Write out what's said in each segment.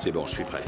C'est bon, je suis prêt.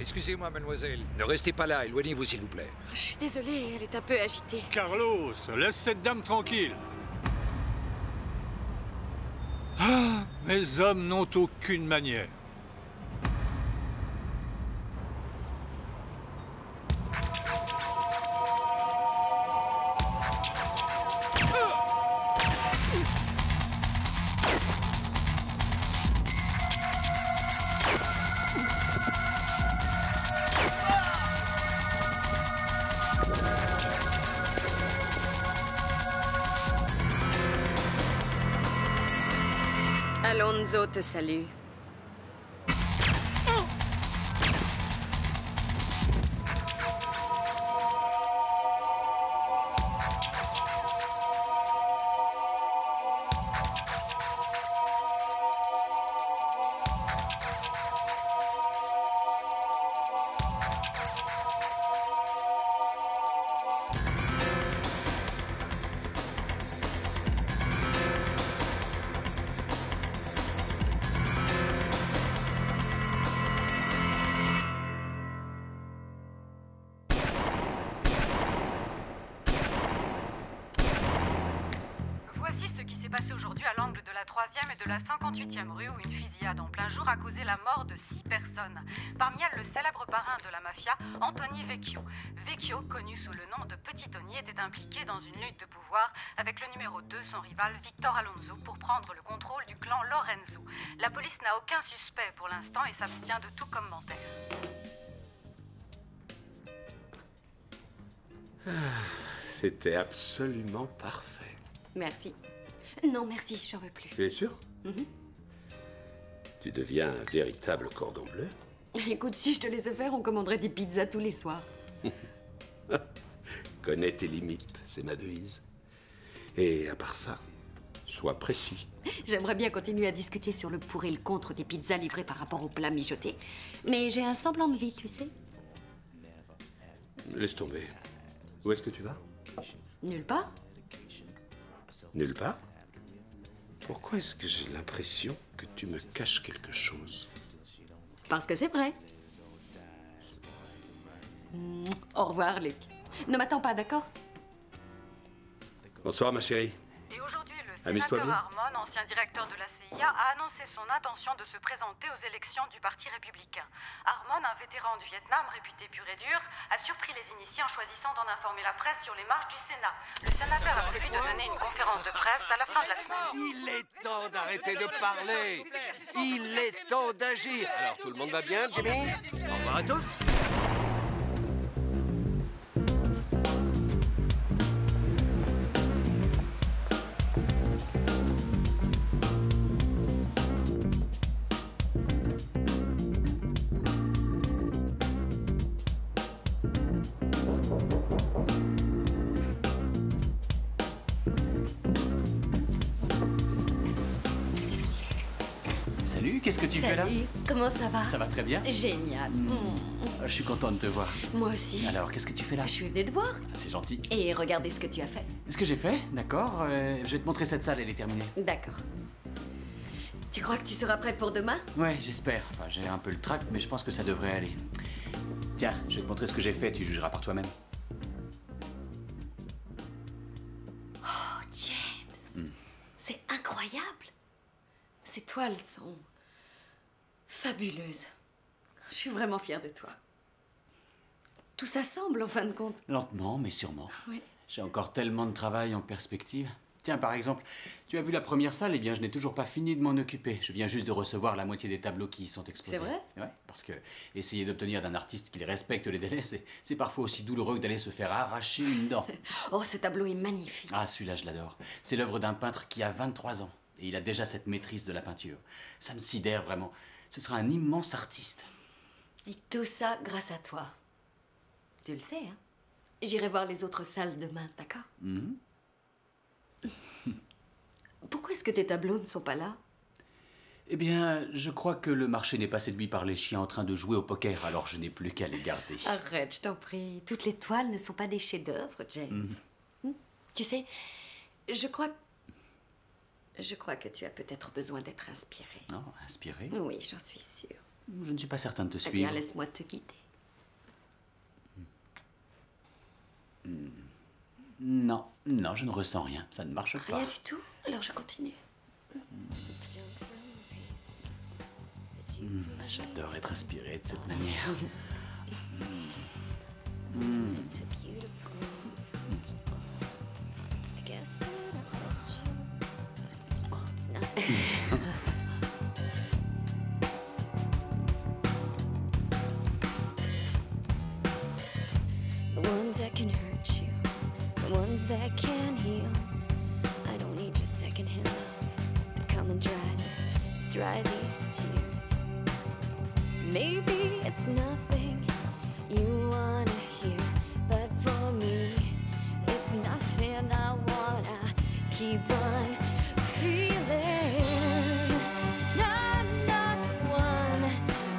Excusez-moi, mademoiselle. Ne restez pas là. Éloignez-vous, s'il vous plaît. Je suis désolée, elle est un peu agitée. Carlos, laisse cette dame tranquille. Ah, mes hommes n'ont aucune manière. Alonso te salue. Voici ce qui s'est passé aujourd'hui à l'angle de la 3e et de la 58e rue où une fusillade en plein jour a causé la mort de 6 personnes. Parmi elles, le célèbre parrain de la mafia, Anthony Vecchio. Vecchio, connu sous le nom de Petit Tony, était impliqué dans une lutte de pouvoir avec le numéro 2, son rival Victor Alonso, pour prendre le contrôle du clan Lorenzo. La police n'a aucun suspect pour l'instant et s'abstient de tout commentaire. C'était absolument parfait. Merci. Non, merci, j'en veux plus. Tu es sûr? Tu deviens un véritable cordon bleu. Écoute, si je te laissais faire, on commanderait des pizzas tous les soirs. Connais tes limites, c'est ma devise. Et à part ça, sois précis. J'aimerais bien continuer à discuter sur le pour et le contre des pizzas livrées par rapport aux plats mijotés. Mais j'ai un semblant de vie, tu sais. Laisse tomber. Où est-ce que tu vas? Nulle part. Nulle part? Pourquoi est-ce que j'ai l'impression que tu me caches quelque chose? Parce que c'est vrai. Au revoir, Luc. Ne m'attends pas, d'accord? Bonsoir, ma chérie. Et aujourd'hui, le Amuse-toi sénateur bien. Harmon, ancien directeur de la CIA, a annoncé son intention de se présenter aux élections du Parti républicain. Harmon, un vétéran du Vietnam réputé pur et dur, a surpris les initiés en choisissant d'en informer la presse sur les marches du Sénat. Le sénateur a prévu de donner une conférence de presse à la fin de la semaine. Il est temps d'arrêter de parler. Il est temps d'agir. Alors, tout le monde va bien, Jimmy? Au revoir à tous. Salut, qu'est-ce que tu fais là? Salut, comment ça va? Ça va très bien. Génial. Je suis content de te voir. Moi aussi. Alors, qu'est-ce que tu fais là? Je suis venue te voir. C'est gentil. Et regardez ce que tu as fait. Ce que j'ai fait, d'accord. Je vais te montrer cette salle, elle est terminée. D'accord. Tu crois que tu seras prête pour demain? Ouais, j'espère. Enfin, j'ai un peu le trac, mais je pense que ça devrait aller. Tiens, je vais te montrer ce que j'ai fait, tu jugeras par toi-même. Oh, James. C'est incroyable. Ces toiles sont fabuleuses. Je suis vraiment fière de toi. Tout ça semble, en fin de compte. Lentement, mais sûrement. Oui. J'ai encore tellement de travail en perspective. Tiens, par exemple, tu as vu la première salle? Eh bien, je n'ai toujours pas fini de m'en occuper. Je viens juste de recevoir la moitié des tableaux qui y sont exposés. C'est vrai? Ouais, parce que essayer d'obtenir d'un artiste qu'il respecte les délais, c'est parfois aussi douloureux que d'aller se faire arracher une dent. Oh, ce tableau est magnifique. Ah, celui-là, je l'adore. C'est l'œuvre d'un peintre qui a 23 ans. Et il a déjà cette maîtrise de la peinture. Ça me sidère vraiment. Ce sera un immense artiste. Et tout ça grâce à toi. Tu le sais, hein? J'irai voir les autres salles demain, d'accord? Pourquoi est-ce que tes tableaux ne sont pas là? Eh bien, je crois que le marché n'est pas séduit par les chiens en train de jouer au poker, alors je n'ai plus qu'à les garder. Arrête, je t'en prie. Toutes les toiles ne sont pas des chefs-d'œuvre, James. Tu sais, je crois que tu as peut-être besoin d'être inspiré. Non, inspiré? Oui, j'en suis sûre. Je ne suis pas certain de te Eh suivre. bien, laisse-moi te guider. Non, non, je ne ressens rien. Ça ne marche pas. Rien du tout? Alors je continue. J'adore être inspiré de cette manière. The ones that can hurt you, the ones that can heal. I don't need your secondhand love to come and dry these tears. Maybe it's nothing you wanna hear, but for me, it's nothing I wanna keep on feeling. I'm not the one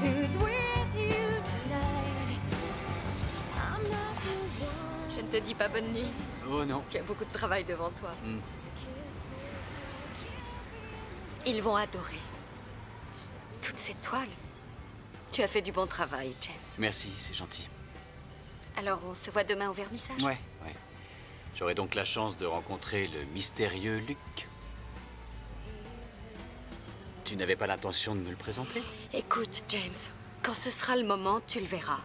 who's with you tonight. I'm not the one. Je ne te dis pas bonne nuit. Oh non. Tu as beaucoup de travail devant toi. Ils vont adorer. Toutes ces toiles. Tu as fait du bon travail, James. Merci, c'est gentil. Alors, on se voit demain au vernissage? Ouais. J'aurai donc la chance de rencontrer le mystérieux Luc. Tu n'avais pas l'intention de me le présenter? Écoute, James, quand ce sera le moment, tu le verras.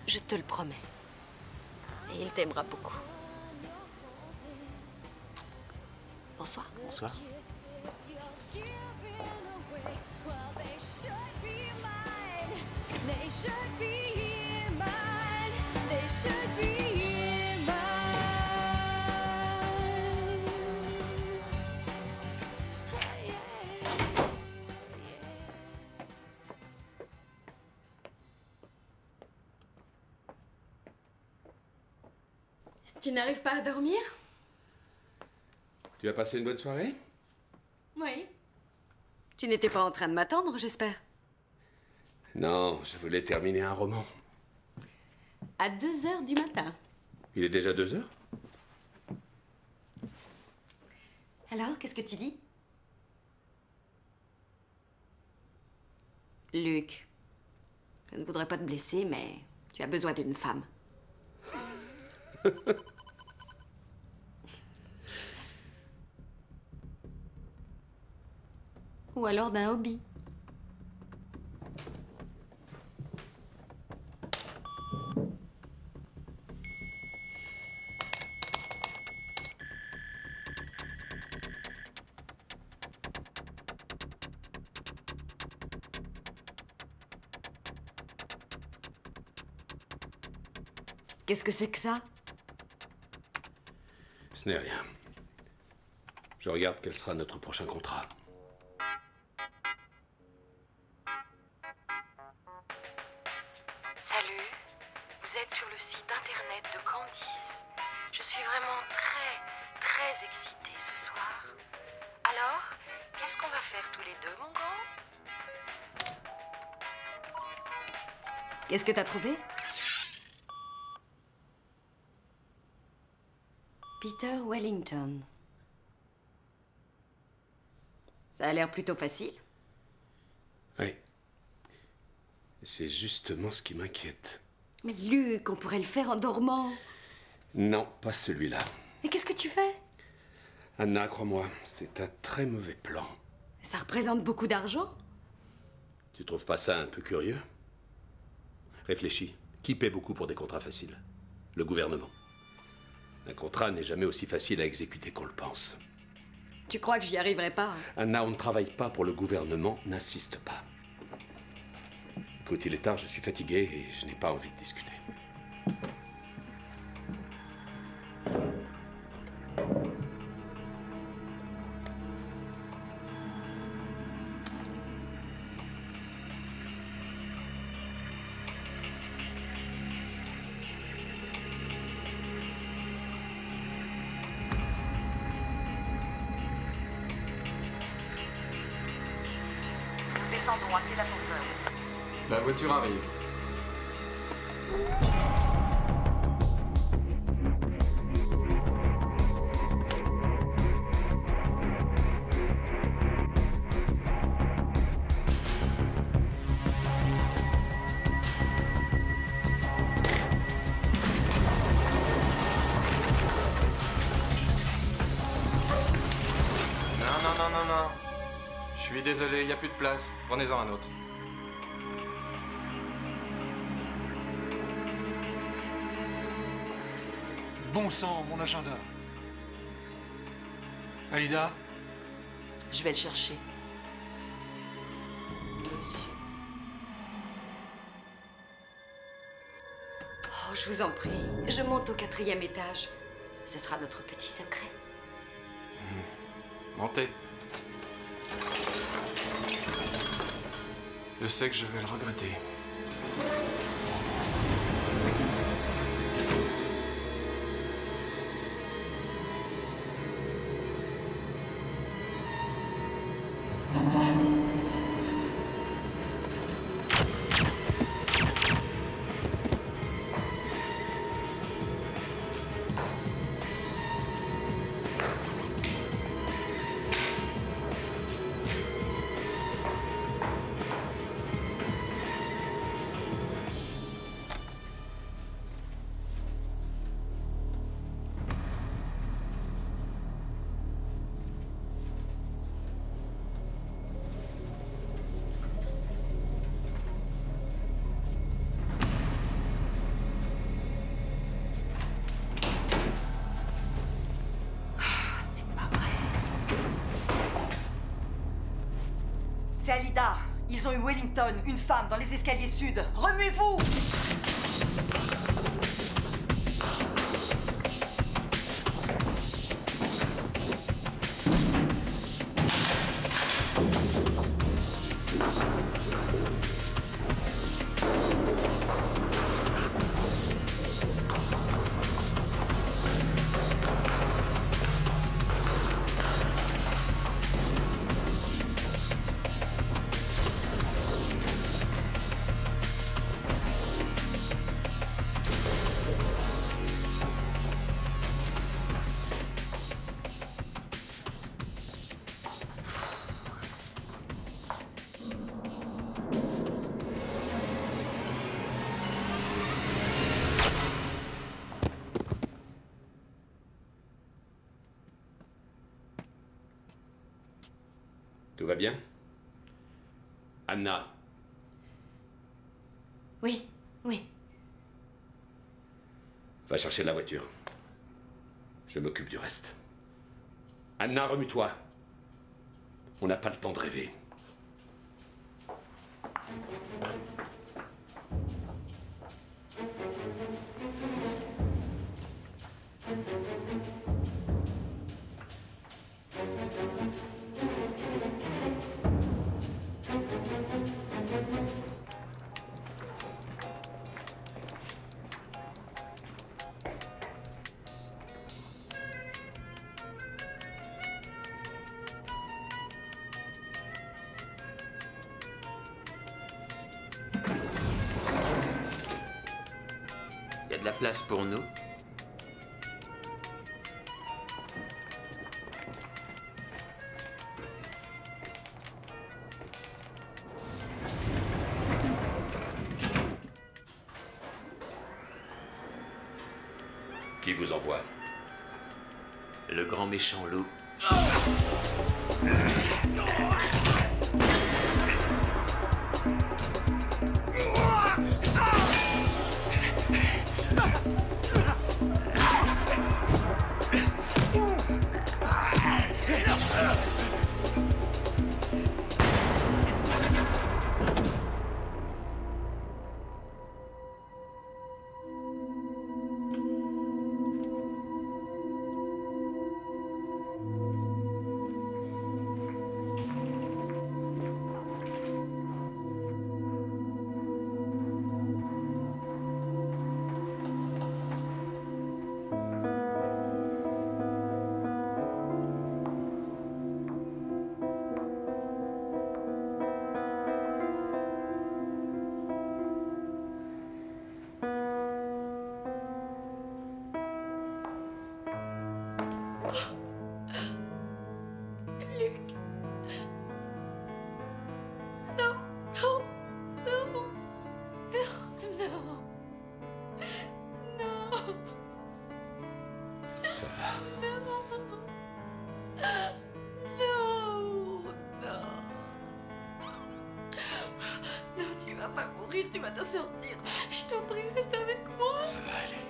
Je te le promets. Et il t'aimera beaucoup. Bonsoir. Bonsoir. They should be mine. They should be mine. Tu n'arrives pas à dormir? Tu as passé une bonne soirée? Oui. Tu n'étais pas en train de m'attendre, j'espère? Non, je voulais terminer un roman. À 2 heures du matin. Il est déjà 2 heures? Alors, qu'est-ce que tu dis? Luc, je ne voudrais pas te blesser, mais tu as besoin d'une femme. Ou alors d'un hobby. Qu'est-ce que c'est que ça? Ce n'est rien. Je regarde quel sera notre prochain contrat. Salut, vous êtes sur le site internet de Candice. Je suis vraiment très excitée ce soir. Alors, qu'est-ce qu'on va faire tous les deux, mon grand? Qu'est-ce que t'as trouvé? Peter Wellington. Ça a l'air plutôt facile. Oui. C'est justement ce qui m'inquiète. Mais Luc, on pourrait le faire en dormant. Non, pas celui-là. Mais qu'est-ce que tu fais? Anna, crois-moi, c'est un très mauvais plan. Ça représente beaucoup d'argent. Tu trouves pas ça un peu curieux? Réfléchis. Qui paie beaucoup pour des contrats faciles? Le gouvernement. Un contrat n'est jamais aussi facile à exécuter qu'on le pense. Tu crois que j'y arriverai pas, hein? Anna, on ne travaille pas pour le gouvernement, n'insiste pas. Écoute, il est tard, je suis fatigué et je n'ai pas envie de discuter. Descendons, appelez l'ascenseur. La voiture arrive. Non. Je suis désolé, il n'y a plus de place. Prenez-en un autre. Bon sang, mon agenda. Alida? Je vais le chercher. Monsieur. Oh, je vous en prie. Je monte au 4e étage. Ce sera notre petit secret. Montez. Je sais que je vais le regretter. C'est Alida. Ils ont eu Wellington, une femme, dans les escaliers sud. Remuez-vous! Tout va bien? Anna? Oui. Va chercher la voiture. Je m'occupe du reste. Anna, remue-toi. On n'a pas le temps de rêver. Il y a de la place pour nous? Qui vous envoie? Le grand méchant loup. Ça va. Non, non. Non, tu vas pas mourir, tu vas t'en sortir. Je t'en prie, reste avec moi. Ça va aller.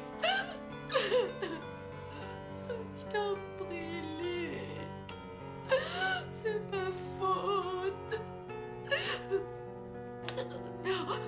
Je t'en prie, Luc. C'est ma faute. Non, non.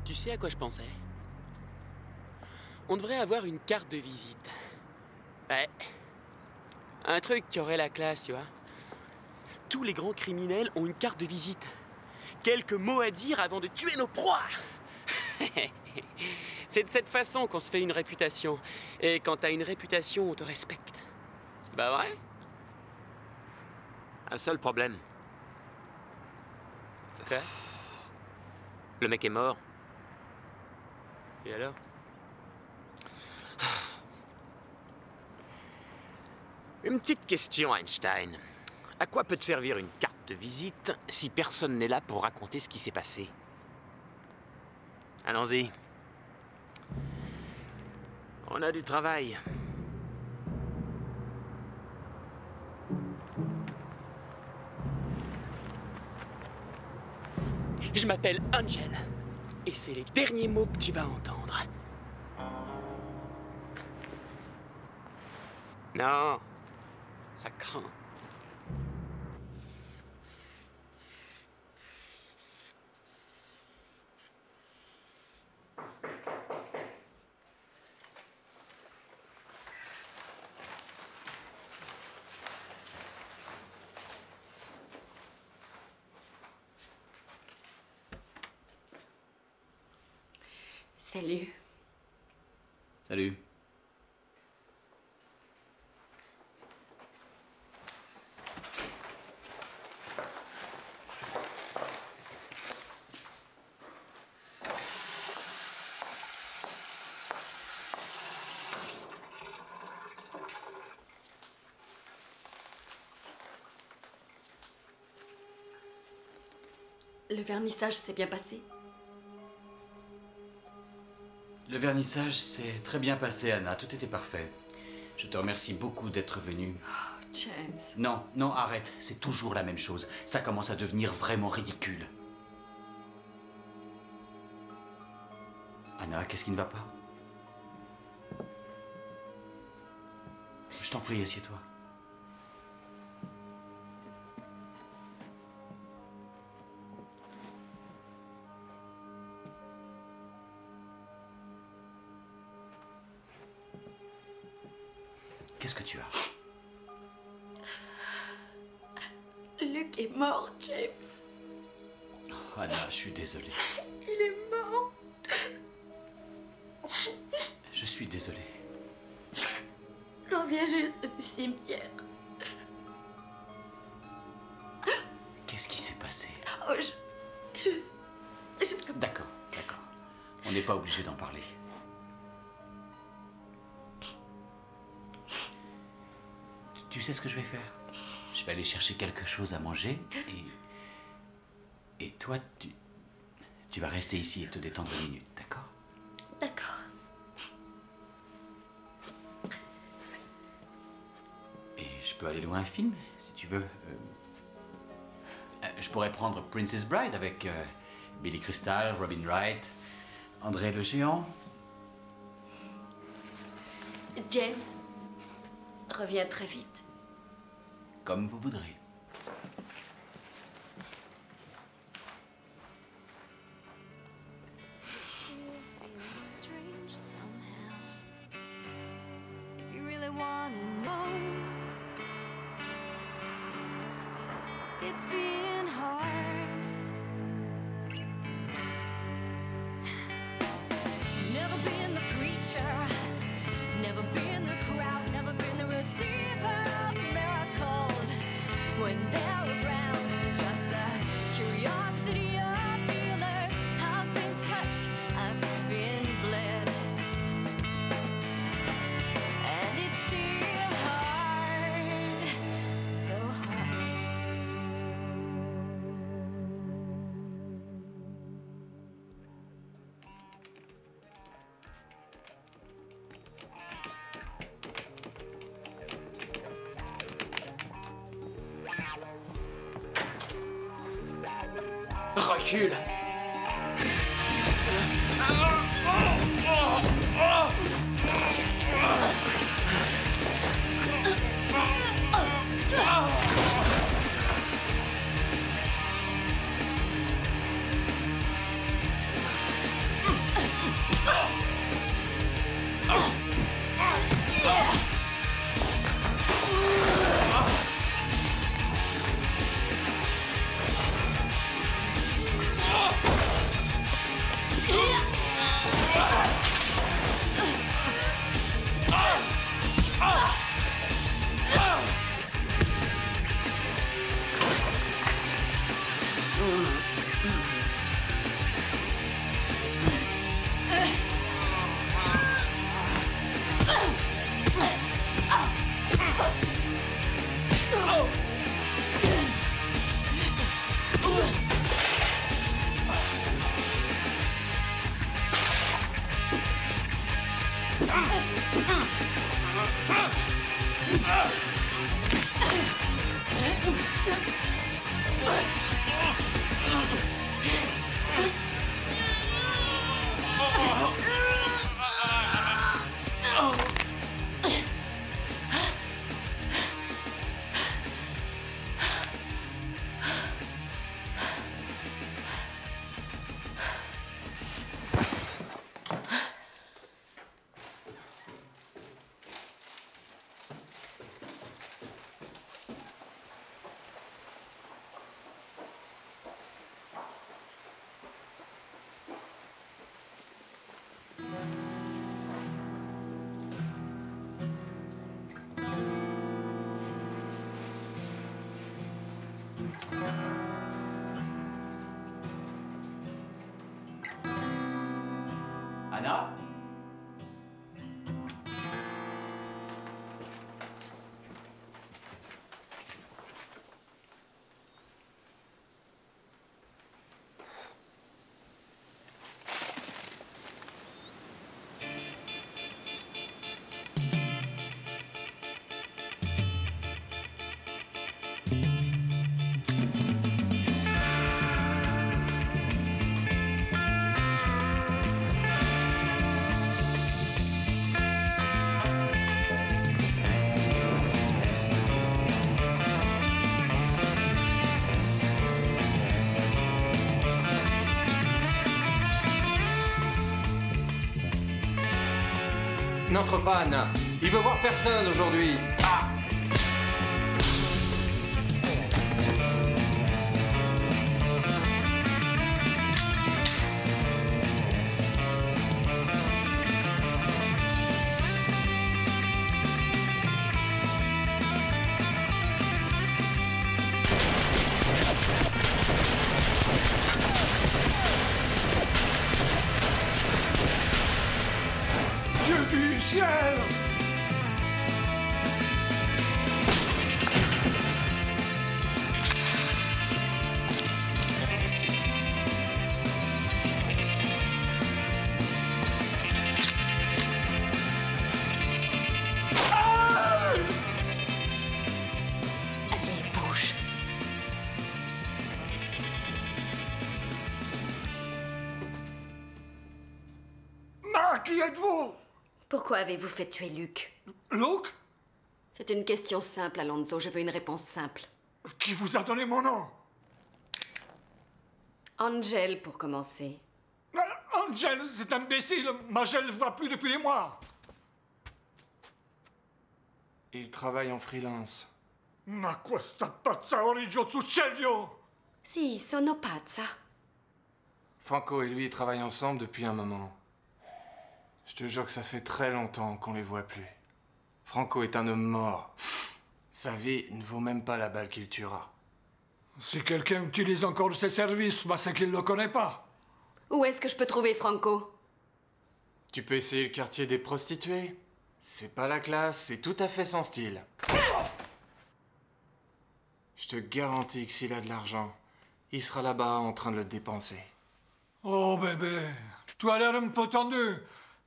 Tu sais à quoi je pensais? On devrait avoir une carte de visite. Ouais. Un truc qui aurait la classe, tu vois. Tous les grands criminels ont une carte de visite. Quelques mots à dire avant de tuer nos proies. C'est de cette façon qu'on se fait une réputation. Et quand t'as une réputation, on te respecte. C'est pas vrai? Un seul problème. Quoi? Le mec est mort. Et alors? Une petite question, Einstein. À quoi peut te servir une carte de visite si personne n'est là pour raconter ce qui s'est passé? Allons-y. On a du travail. Je m'appelle Angel. Et c'est les derniers mots que tu vas entendre. Non, ça craint. Salut. Salut. Le vernissage s'est bien passé? Le vernissage s'est très bien passé, Anna. Tout était parfait. Je te remercie beaucoup d'être venue. Oh, James. Non, non, arrête. C'est toujours la même chose. Ça commence à devenir vraiment ridicule. Anna, qu'est-ce qui ne va pas? Je t'en prie, assieds-toi. Qu'est-ce que tu as? Luc est mort, James. Oh, Anna, je suis désolé. Il est mort. Je suis désolé. J'en viens juste du cimetière. Qu'est-ce qui s'est passé? Oh, je... D'accord, d'accord. On n'est pas obligé d'en parler. Tu sais ce que je vais faire? Je vais aller chercher quelque chose à manger et toi, tu vas rester ici et te détendre 1 minute, d'accord? D'accord. Et je peux aller loin un film, si tu veux. Je pourrais prendre Princess Bride avec Billy Crystal, Robin Wright, André le géant. James, reviens très vite. Comme vous voudrez. It's been hard. Never been the preacher, never been the crowd, never been the receiver of miracles. When they're around, just the curiosity of healers. I've been touched, I've been bled, and it's still hard, so hard. Recule. Anna? N'entre pas, Anna. Il veut voir personne aujourd'hui. Ah! Dieu du ciel! Qui êtes-vous? Pourquoi avez-vous fait tuer Luke? Luke? C'est une question simple, Alonso. Je veux une réponse simple. Qui vous a donné mon nom? Angel, pour commencer. Angel, cet imbécile. Magel ne voit plus depuis des mois. Il travaille en freelance. Ma questa pazza origio succedio! Si, sono pazza. Franco et lui travaillent ensemble depuis un moment. Je te jure que ça fait très longtemps qu'on les voit plus. Franco est un homme mort. Sa vie ne vaut même pas la balle qu'il tuera. Si quelqu'un utilise encore ses services, bah c'est qu'il ne le connaît pas. Où est-ce que je peux trouver Franco? Tu peux essayer le quartier des prostituées. C'est pas la classe, c'est tout à fait son style. Je te garantis que s'il a de l'argent, il sera là-bas en train de le dépenser. Oh bébé, tu as l'air un peu tendu.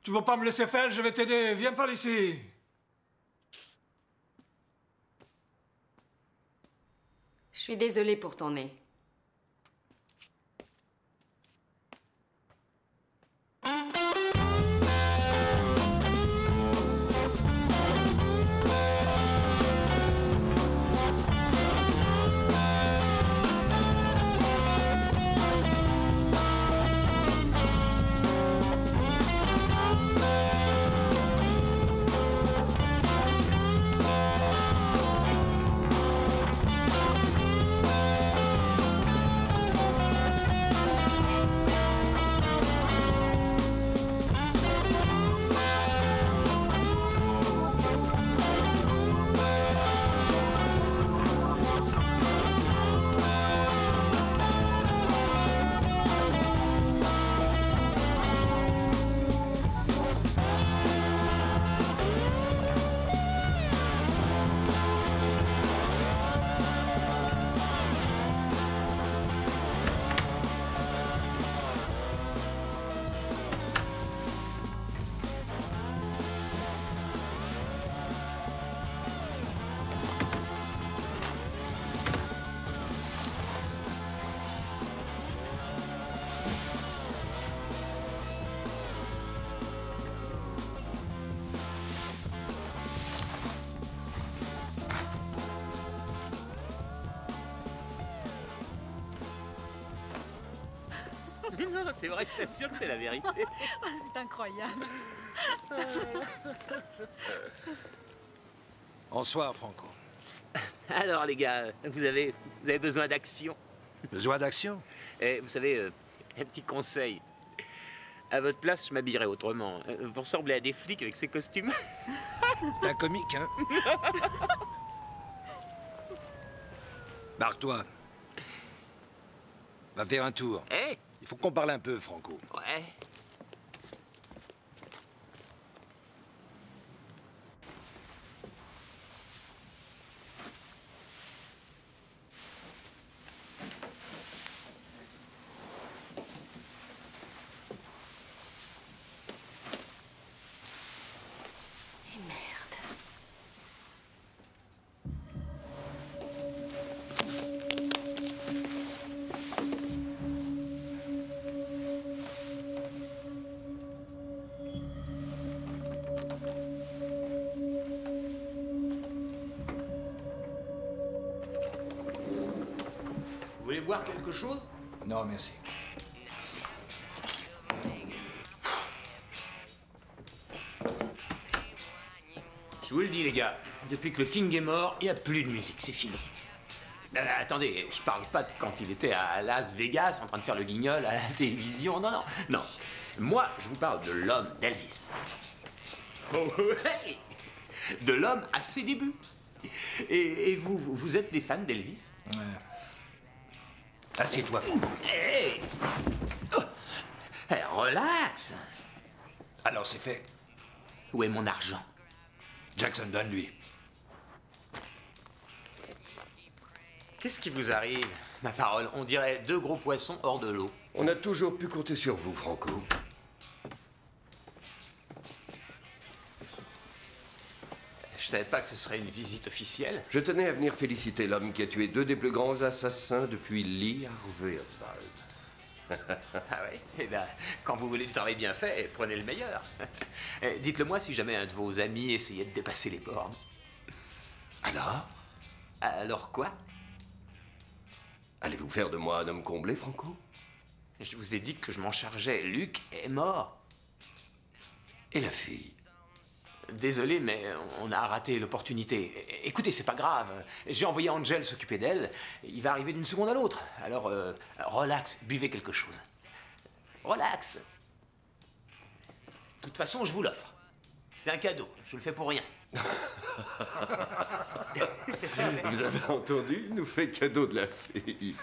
Tu veux pas me laisser faire, je vais t'aider. Viens par ici. Je suis désolée pour ton nez. Mais non, c'est vrai, je t'assure que c'est la vérité. Oh, c'est incroyable. Bonsoir, Franco. Alors, les gars, vous avez besoin d'action. Besoin d'action? Et vous savez, un petit conseil. À votre place, je m'habillerais autrement. Vous ressemblez à des flics avec ces costumes. C'est un comique, hein? Barre-toi. Va faire un tour. Hey. Il faut qu'on parle un peu, Franco. Ouais. Vous voulez boire quelque chose? Non, merci. Je vous le dis, les gars, depuis que le King est mort, il n'y a plus de musique, c'est fini. Attendez, je parle pas de quand il était à Las Vegas en train de faire le guignol à la télévision, non, non, non. Moi, je vous parle de l'homme d'Elvis. Oh, ouais. De l'homme à ses débuts. Et vous êtes des fans d'Elvis? Ouais. Assieds-toi, Franco. Hey. Oh. Hey, relax. Alors, c'est fait. Où est mon argent? Jackson, donne-lui. Qu'est-ce qui vous arrive? Ma parole, on dirait deux gros poissons hors de l'eau. On a toujours pu compter sur vous, Franco. Je savais pas que ce serait une visite officielle. Je tenais à venir féliciter l'homme qui a tué deux des plus grands assassins depuis Lee Harvey Oswald. Ah oui? Eh bien, quand vous voulez du travail bien fait, prenez le meilleur. Dites-le moi si jamais un de vos amis essayait de dépasser les bornes. Alors? Alors quoi? Allez-vous faire de moi un homme comblé, Franco? Je vous ai dit que je m'en chargeais. Luc est mort. Et la fille? Désolé, mais on a raté l'opportunité. Écoutez, c'est pas grave. J'ai envoyé Angel s'occuper d'elle. Il va arriver d'une seconde à l'autre. Alors, relax, buvez quelque chose. Relax. De toute façon, je vous l'offre. C'est un cadeau. Je le fais pour rien. Vous avez entendu? Il nous fait cadeau de la fille.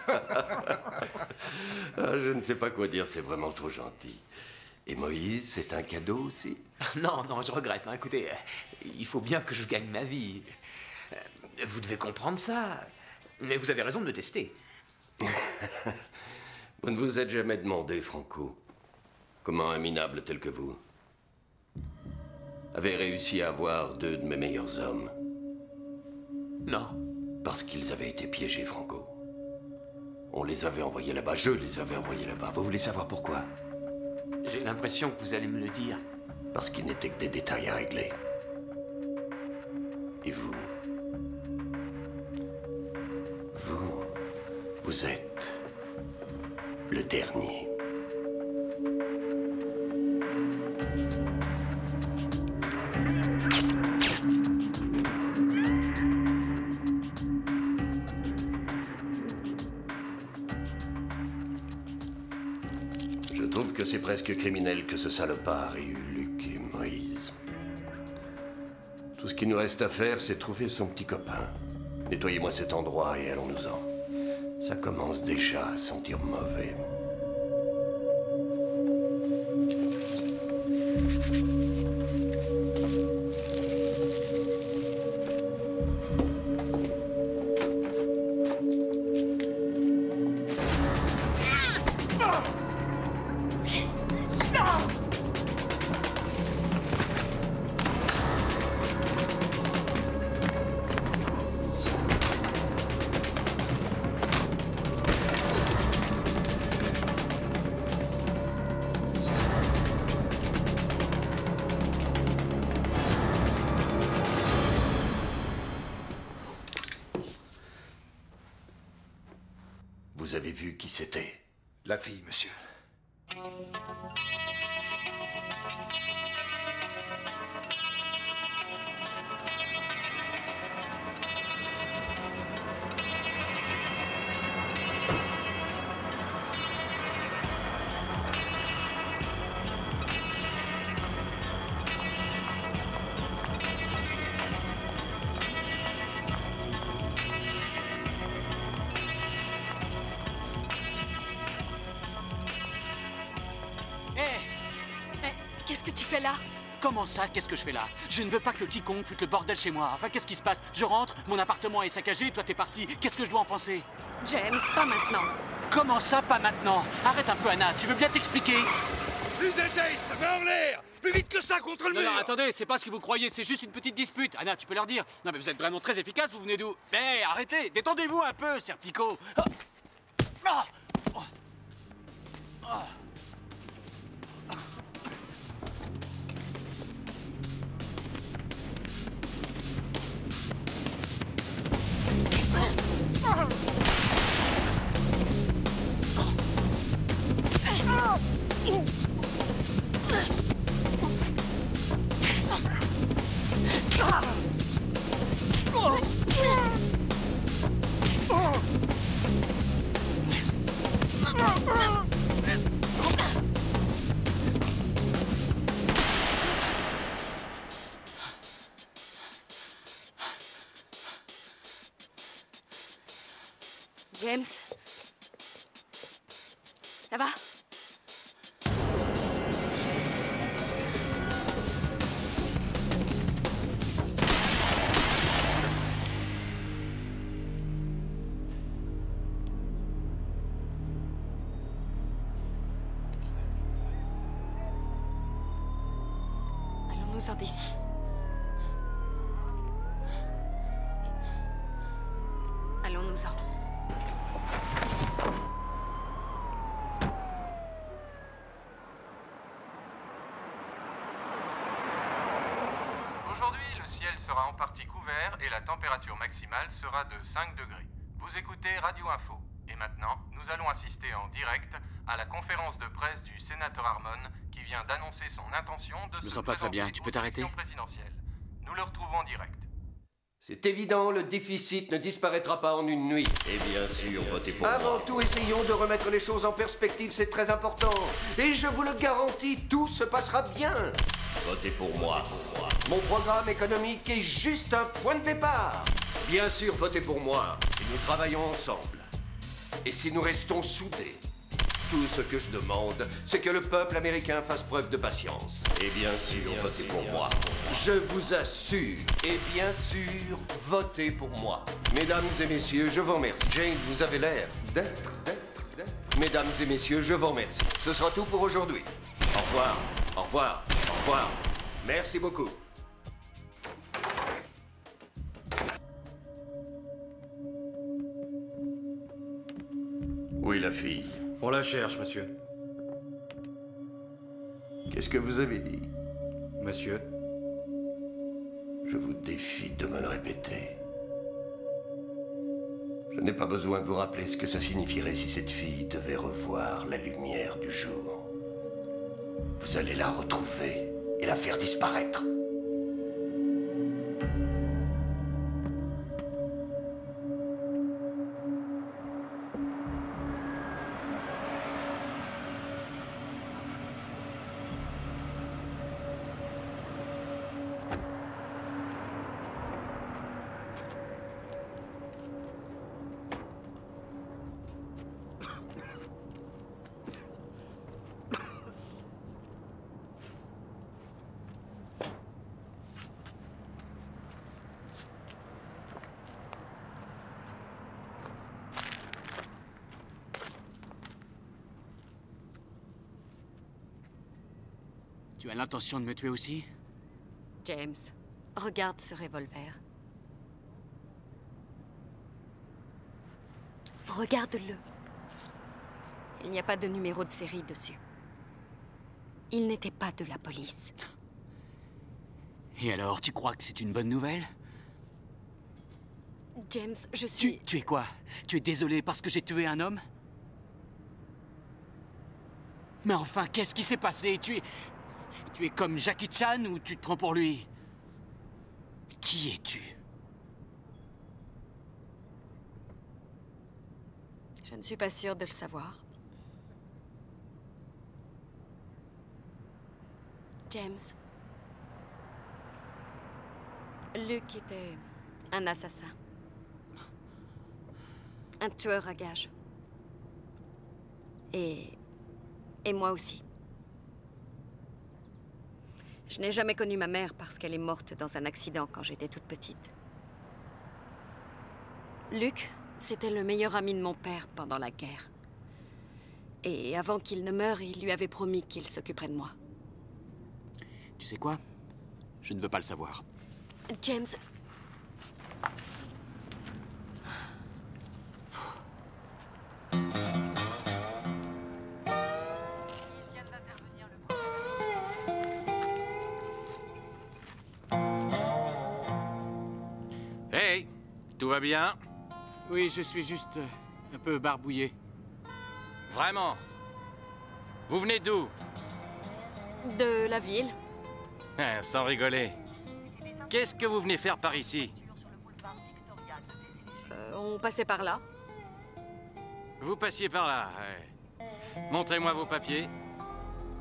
Je ne sais pas quoi dire, c'est vraiment trop gentil. Et Moïse, c'est un cadeau aussi? Non, non, je regrette. Non, écoutez, il faut bien que je gagne ma vie. Vous devez comprendre ça. Mais vous avez raison de me tester. Vous ne vous êtes jamais demandé, Franco, comment un minable tel que vous avait réussi à avoir deux de mes meilleurs hommes? Non. Parce qu'ils avaient été piégés, Franco. On les avait envoyés là-bas, je les avais envoyés là-bas. Vous voulez savoir pourquoi? J'ai l'impression que vous allez me le dire. Parce qu'ils n'étaient que des détails à régler. Et vous? Vous êtes le dernier. Je trouve que c'est presque criminel que ce salopard ait eu Luc et Moïse. Tout ce qu'il nous reste à faire, c'est trouver son petit copain. Nettoyez-moi cet endroit et allons-nous-en. Ça commence déjà à sentir mauvais. Vous avez vu qui c'était? La fille, monsieur. Qu'est-ce que tu fais là? Comment ça, qu'est-ce que je fais là? Je ne veux pas que quiconque foute le bordel chez moi. Enfin, qu'est-ce qui se passe? Je rentre, mon appartement est saccagé, toi t'es parti. Qu'est-ce que je dois en penser? James, pas maintenant. Comment ça, pas maintenant? Arrête un peu, Anna, tu veux bien t'expliquer? Plus de gestes, main en l'air! Plus vite que ça contre le mur! Non, attendez, c'est pas ce que vous croyez, c'est juste une petite dispute. Anna, tu peux leur dire. Non, mais vous êtes vraiment très efficace, vous venez d'où? Mais arrêtez, détendez-vous un peu, Serpico. Ah. Oh. Oh. James? Ça va? Allons-nous-en d'ici. Allons-nous-en. ciel sera en partie couvert et la température maximale sera de 5 degrés. Vous écoutez Radio Info. Et maintenant, nous allons assister en direct à la conférence de presse du sénateur Harmon qui vient d'annoncer son intention de Je me sens pas très bien, tu peux t'arrêter? Nous le retrouvons en direct. C'est évident, le déficit ne disparaîtra pas en une nuit. Et bien sûr, votez pour moi. Avant tout, essayons de remettre les choses en perspective, c'est très important. Et je vous le garantis, tout se passera bien. Votez pour moi. Mon programme économique est juste un point de départ. Bien sûr, votez pour moi, si nous travaillons ensemble. Et si nous restons soudés. Tout ce que je demande, c'est que le peuple américain fasse preuve de patience. Et bien sûr, votez pour moi. Je vous assure. Et bien sûr, votez pour moi. Mesdames et messieurs, je vous remercie. Jane, vous avez l'air d'être. Mesdames et messieurs, je vous remercie. Ce sera tout pour aujourd'hui. Au revoir, au revoir, au revoir. Merci beaucoup. Oui, la fille. On la cherche, monsieur. Qu'est-ce que vous avez dit? Monsieur? Je vous défie de me le répéter. Je n'ai pas besoin de vous rappeler ce que ça signifierait si cette fille devait revoir la lumière du jour. Vous allez la retrouver et la faire disparaître. Tu as l'intention de me tuer aussi? James, regarde ce revolver. Regarde-le. Il n'y a pas de numéro de série dessus. Il n'était pas de la police. Et alors, tu crois que c'est une bonne nouvelle? James, je suis... Tu es quoi? Tu es désolé parce que j'ai tué un homme? Mais enfin, qu'est-ce qui s'est passé? Tu es comme Jackie Chan ou tu te prends pour lui? Qui es-tu? Je ne suis pas sûre de le savoir. James. Luke était un assassin. Un tueur à gages. Et moi aussi. Je n'ai jamais connu ma mère parce qu'elle est morte dans un accident quand j'étais toute petite. Luke, c'était le meilleur ami de mon père pendant la guerre. Et avant qu'il ne meure, il lui avait promis qu'il s'occuperait de moi. Tu sais quoi? Je ne veux pas le savoir. James... Hey, tout va bien? Oui, je suis juste un peu barbouillé. Vraiment? Vous venez d'où? De la ville. Hein, sans rigoler. Qu'est-ce que vous venez faire par ici? On passait par là. Vous passiez par là, ouais. Montrez-moi vos papiers.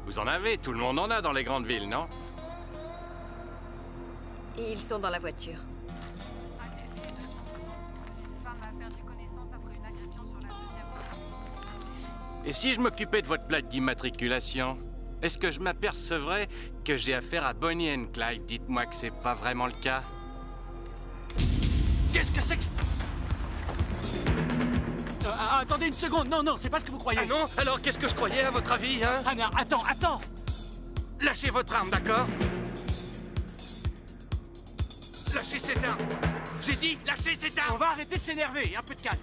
Vous en avez, tout le monde en a dans les grandes villes, non? Et ils sont dans la voiture. Et si je m'occupais de votre plaque d'immatriculation, est-ce que je m'apercevrais que j'ai affaire à Bonnie and Clyde? Dites-moi que c'est pas vraiment le cas. Qu'est-ce que c'est que... Attendez une seconde, non, c'est pas ce que vous croyez. Ah non? Alors qu'est-ce que je croyais, à votre avis, hein? Anna, attends! Lâchez votre arme, d'accord? Lâchez cette arme! J'ai dit, lâchez cette arme! On va arrêter de s'énerver, un peu de calme.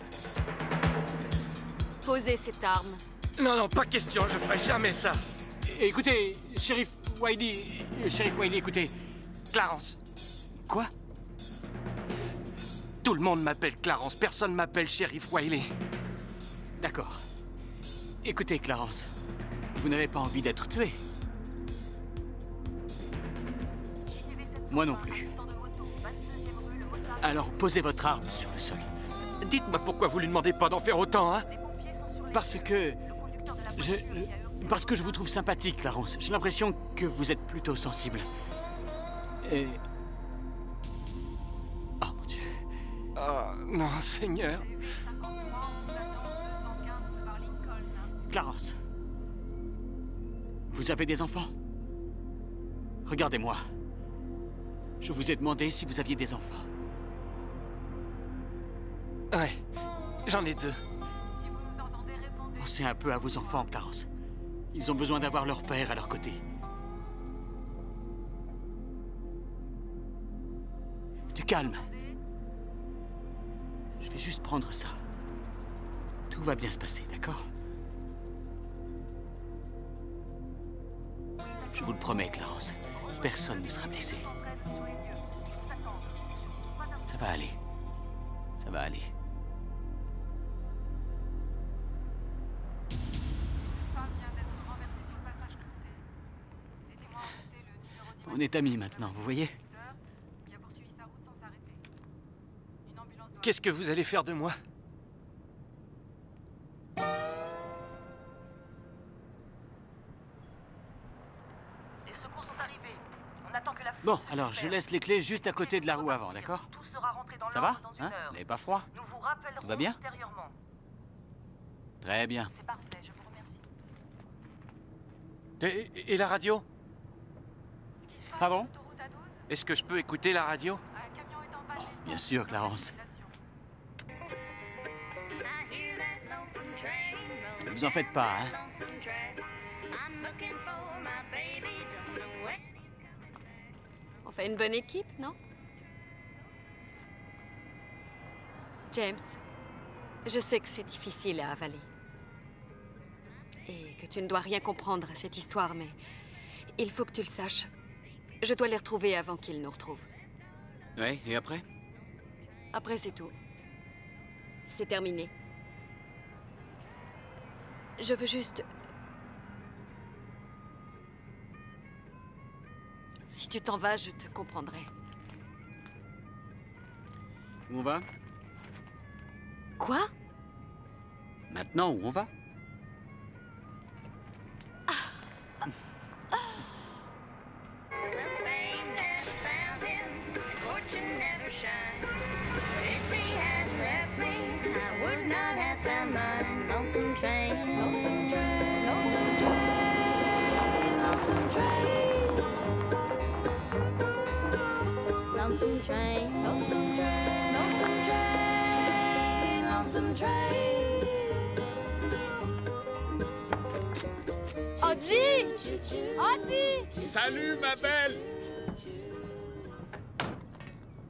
Posez cette arme. Non, pas question, je ferai jamais ça. Écoutez, shérif Wiley, écoutez. Clarence, Quoi? Tout le monde m'appelle Clarence, personne m'appelle Shérif Wiley. D'accord. Écoutez, Clarence, vous n'avez pas envie d'être tué. Moi non plus. Alors posez votre arme sur le sol. Dites-moi pourquoi vous lui demandez pas d'en faire autant, hein? Parce que je vous trouve sympathique, Clarence. J'ai l'impression que vous êtes plutôt sensible. Et... Oh mon Dieu. Oh non, Seigneur. Clarence. Vous avez des enfants? Regardez-moi. Je vous ai demandé si vous aviez des enfants. Ouais, j'en ai 2. Pensez un peu à vos enfants, Clarence. Ils ont besoin d'avoir leur père à leur côté. Du calme. Je vais juste prendre ça. Tout va bien se passer, d'accord? Je vous le promets, Clarence. Personne ne sera blessé. Ça va aller. Ça va aller. On est amis maintenant, vous voyez? Qu'est-ce que vous allez faire de moi? Les secours sont arrivés. On attend que la foule Bon, se alors je disperse. laisse les clés juste à côté de la roue avant, d'accord? Tout sera rentré dans Ça va? l'ordre dans une Hein? heure. Vous n'avez pas froid? Nous vous rappellerons Tout va bien? ultérieurement. Très bien. C'est parfait, je vous remercie. Et la radio? Pardon? Est-ce que je peux écouter la radio? Bien sûr, Clarence. Ne vous en faites pas, hein? On fait une bonne équipe, non? James, je sais que c'est difficile à avaler. Et que tu ne dois rien comprendre à cette histoire, mais il faut que tu le saches. Je dois les retrouver avant qu'ils nous retrouvent. Oui, et après? Après, c'est tout. C'est terminé. Je veux juste... Si tu t'en vas, je te comprendrai. Où on va? Quoi? Maintenant, où on va? Lonesome train, lonesome train, lonesome train, lonesome train. Audie! Audie! Salut, ma belle!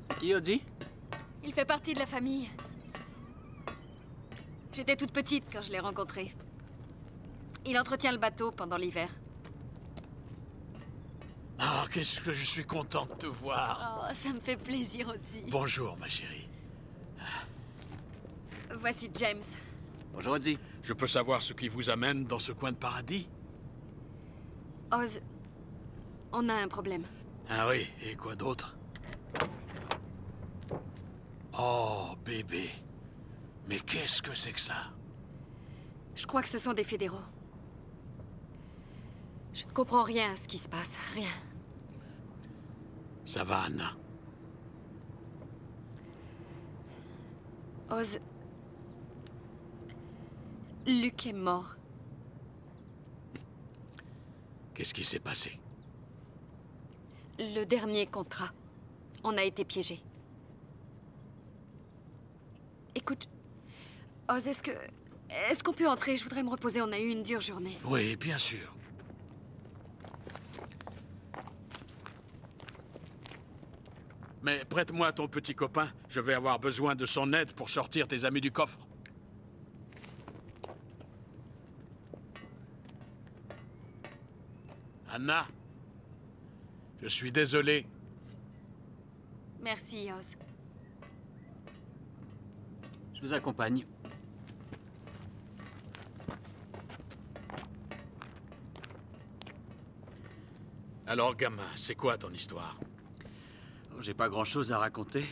C'est qui, Audie? Il fait partie de la famille. J'étais toute petite quand je l'ai rencontré. Il entretient le bateau pendant l'hiver. Ah, qu'est-ce que je suis content de te voir. Oh, ça me fait plaisir aussi. Bonjour, ma chérie. Voici James. Bonjour, Audie. Je peux savoir ce qui vous amène dans ce coin de paradis? Oz, on a un problème. Ah oui, et quoi d'autre? Oh, bébé. Mais qu'est-ce que c'est que ça? Je crois que ce sont des fédéraux. Je ne comprends rien à ce qui se passe. Rien. Ça va, Anna? Oz... Luc est mort. Qu'est-ce qui s'est passé? Le dernier contrat. On a été piégés. Écoute, Oz, est-ce qu'on peut entrer? Je voudrais me reposer. On a eu une dure journée. Oui, bien sûr. Mais prête-moi ton petit copain. Je vais avoir besoin de son aide pour sortir tes amis du coffre. Anna, je suis désolé. Merci, Oz. Je vous accompagne. Alors, gamin, c'est quoi ton histoire? Oh, j'ai pas grand-chose à raconter.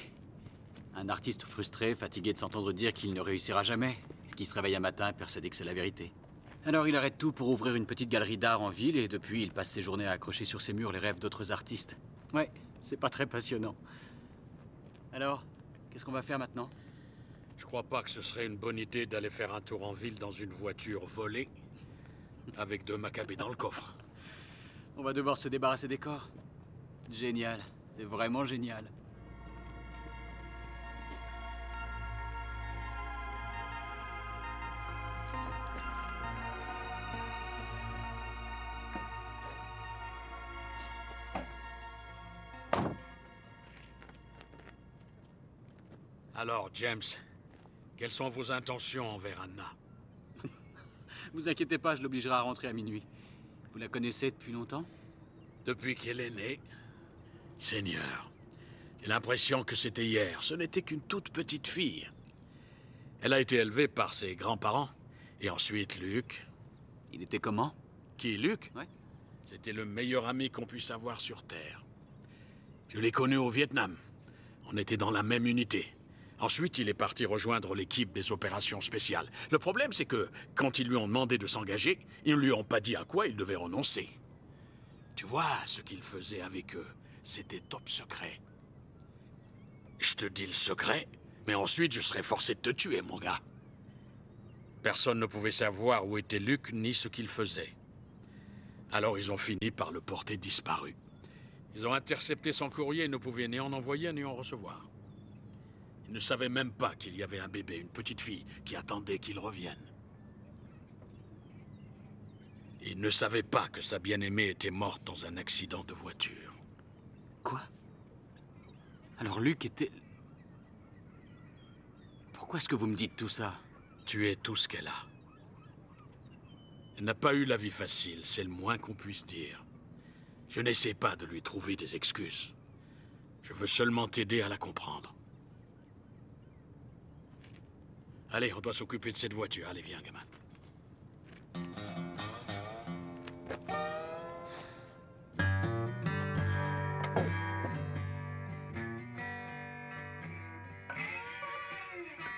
Un artiste frustré, fatigué de s'entendre dire qu'il ne réussira jamais, qui se réveille un matin persuadé que c'est la vérité. Alors il arrête tout pour ouvrir une petite galerie d'art en ville et depuis il passe ses journées à accrocher sur ses murs les rêves d'autres artistes. Ouais, c'est pas très passionnant. Alors, qu'est-ce qu'on va faire maintenant? Je crois pas que ce serait une bonne idée d'aller faire un tour en ville dans une voiture volée, avec 2 macabées dans le coffre. On va devoir se débarrasser des corps. Génial, c'est vraiment génial. Alors, James, quelles sont vos intentions envers Anna? Vous inquiétez pas, je l'obligerai à rentrer à minuit. Vous la connaissez depuis longtemps? Depuis qu'elle est née, Seigneur, j'ai l'impression que c'était hier. Ce n'était qu'une toute petite fille. Elle a été élevée par ses grands-parents. Et ensuite, Luc. Il était comment? Qui, Luc? Ouais. C'était le meilleur ami qu'on puisse avoir sur Terre. Je l'ai connu au Vietnam. On était dans la même unité. Ensuite, il est parti rejoindre l'équipe des opérations spéciales. Le problème, c'est que, quand ils lui ont demandé de s'engager, ils ne lui ont pas dit à quoi il devait renoncer. Tu vois, ce qu'il faisait avec eux, c'était top secret. Je te dis le secret, mais ensuite je serais forcé de te tuer, mon gars. Personne ne pouvait savoir où était Luc, ni ce qu'il faisait. Alors ils ont fini par le porter disparu. Ils ont intercepté son courrier et ne pouvaient ni en envoyer ni en recevoir. Ils ne savaient même pas qu'il y avait un bébé, une petite fille, qui attendait qu'il revienne. Ils ne savaient pas que sa bien-aimée était morte dans un accident de voiture. Quoi? Alors Luc était... Pourquoi est-ce que vous me dites tout ça? Tu es tout ce qu'elle a. Elle n'a pas eu la vie facile, c'est le moins qu'on puisse dire. Je n'essaie pas de lui trouver des excuses. Je veux seulement t'aider à la comprendre. Allez, on doit s'occuper de cette voiture. Allez, viens, gamin.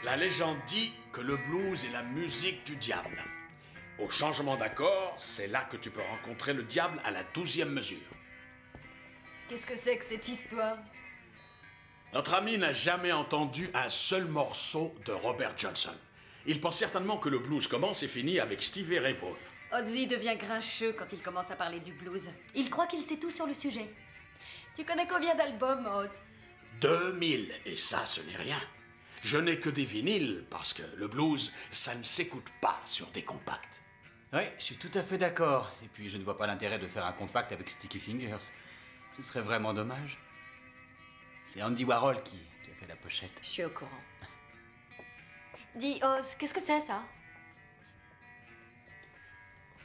La légende dit que le blues est la musique du diable. Au changement d'accord, c'est là que tu peux rencontrer le diable à la 12e mesure. Qu'est-ce que c'est que cette histoire? Notre ami n'a jamais entendu un seul morceau de Robert Johnson. Il pense certainement que le blues commence et finit avec Stevie Ray Vaughan. Ozzy devient grincheux quand il commence à parler du blues. Il croit qu'il sait tout sur le sujet. Tu connais combien d'albums, Oz? 2000, et ça, ce n'est rien. Je n'ai que des vinyles, parce que le blues, ça ne s'écoute pas sur des compacts. Oui, je suis tout à fait d'accord. Et puis, je ne vois pas l'intérêt de faire un compact avec Sticky Fingers. Ce serait vraiment dommage. C'est Andy Warhol qui a fait la pochette. Je suis au courant. Dis, Oz, qu'est-ce que c'est, ça?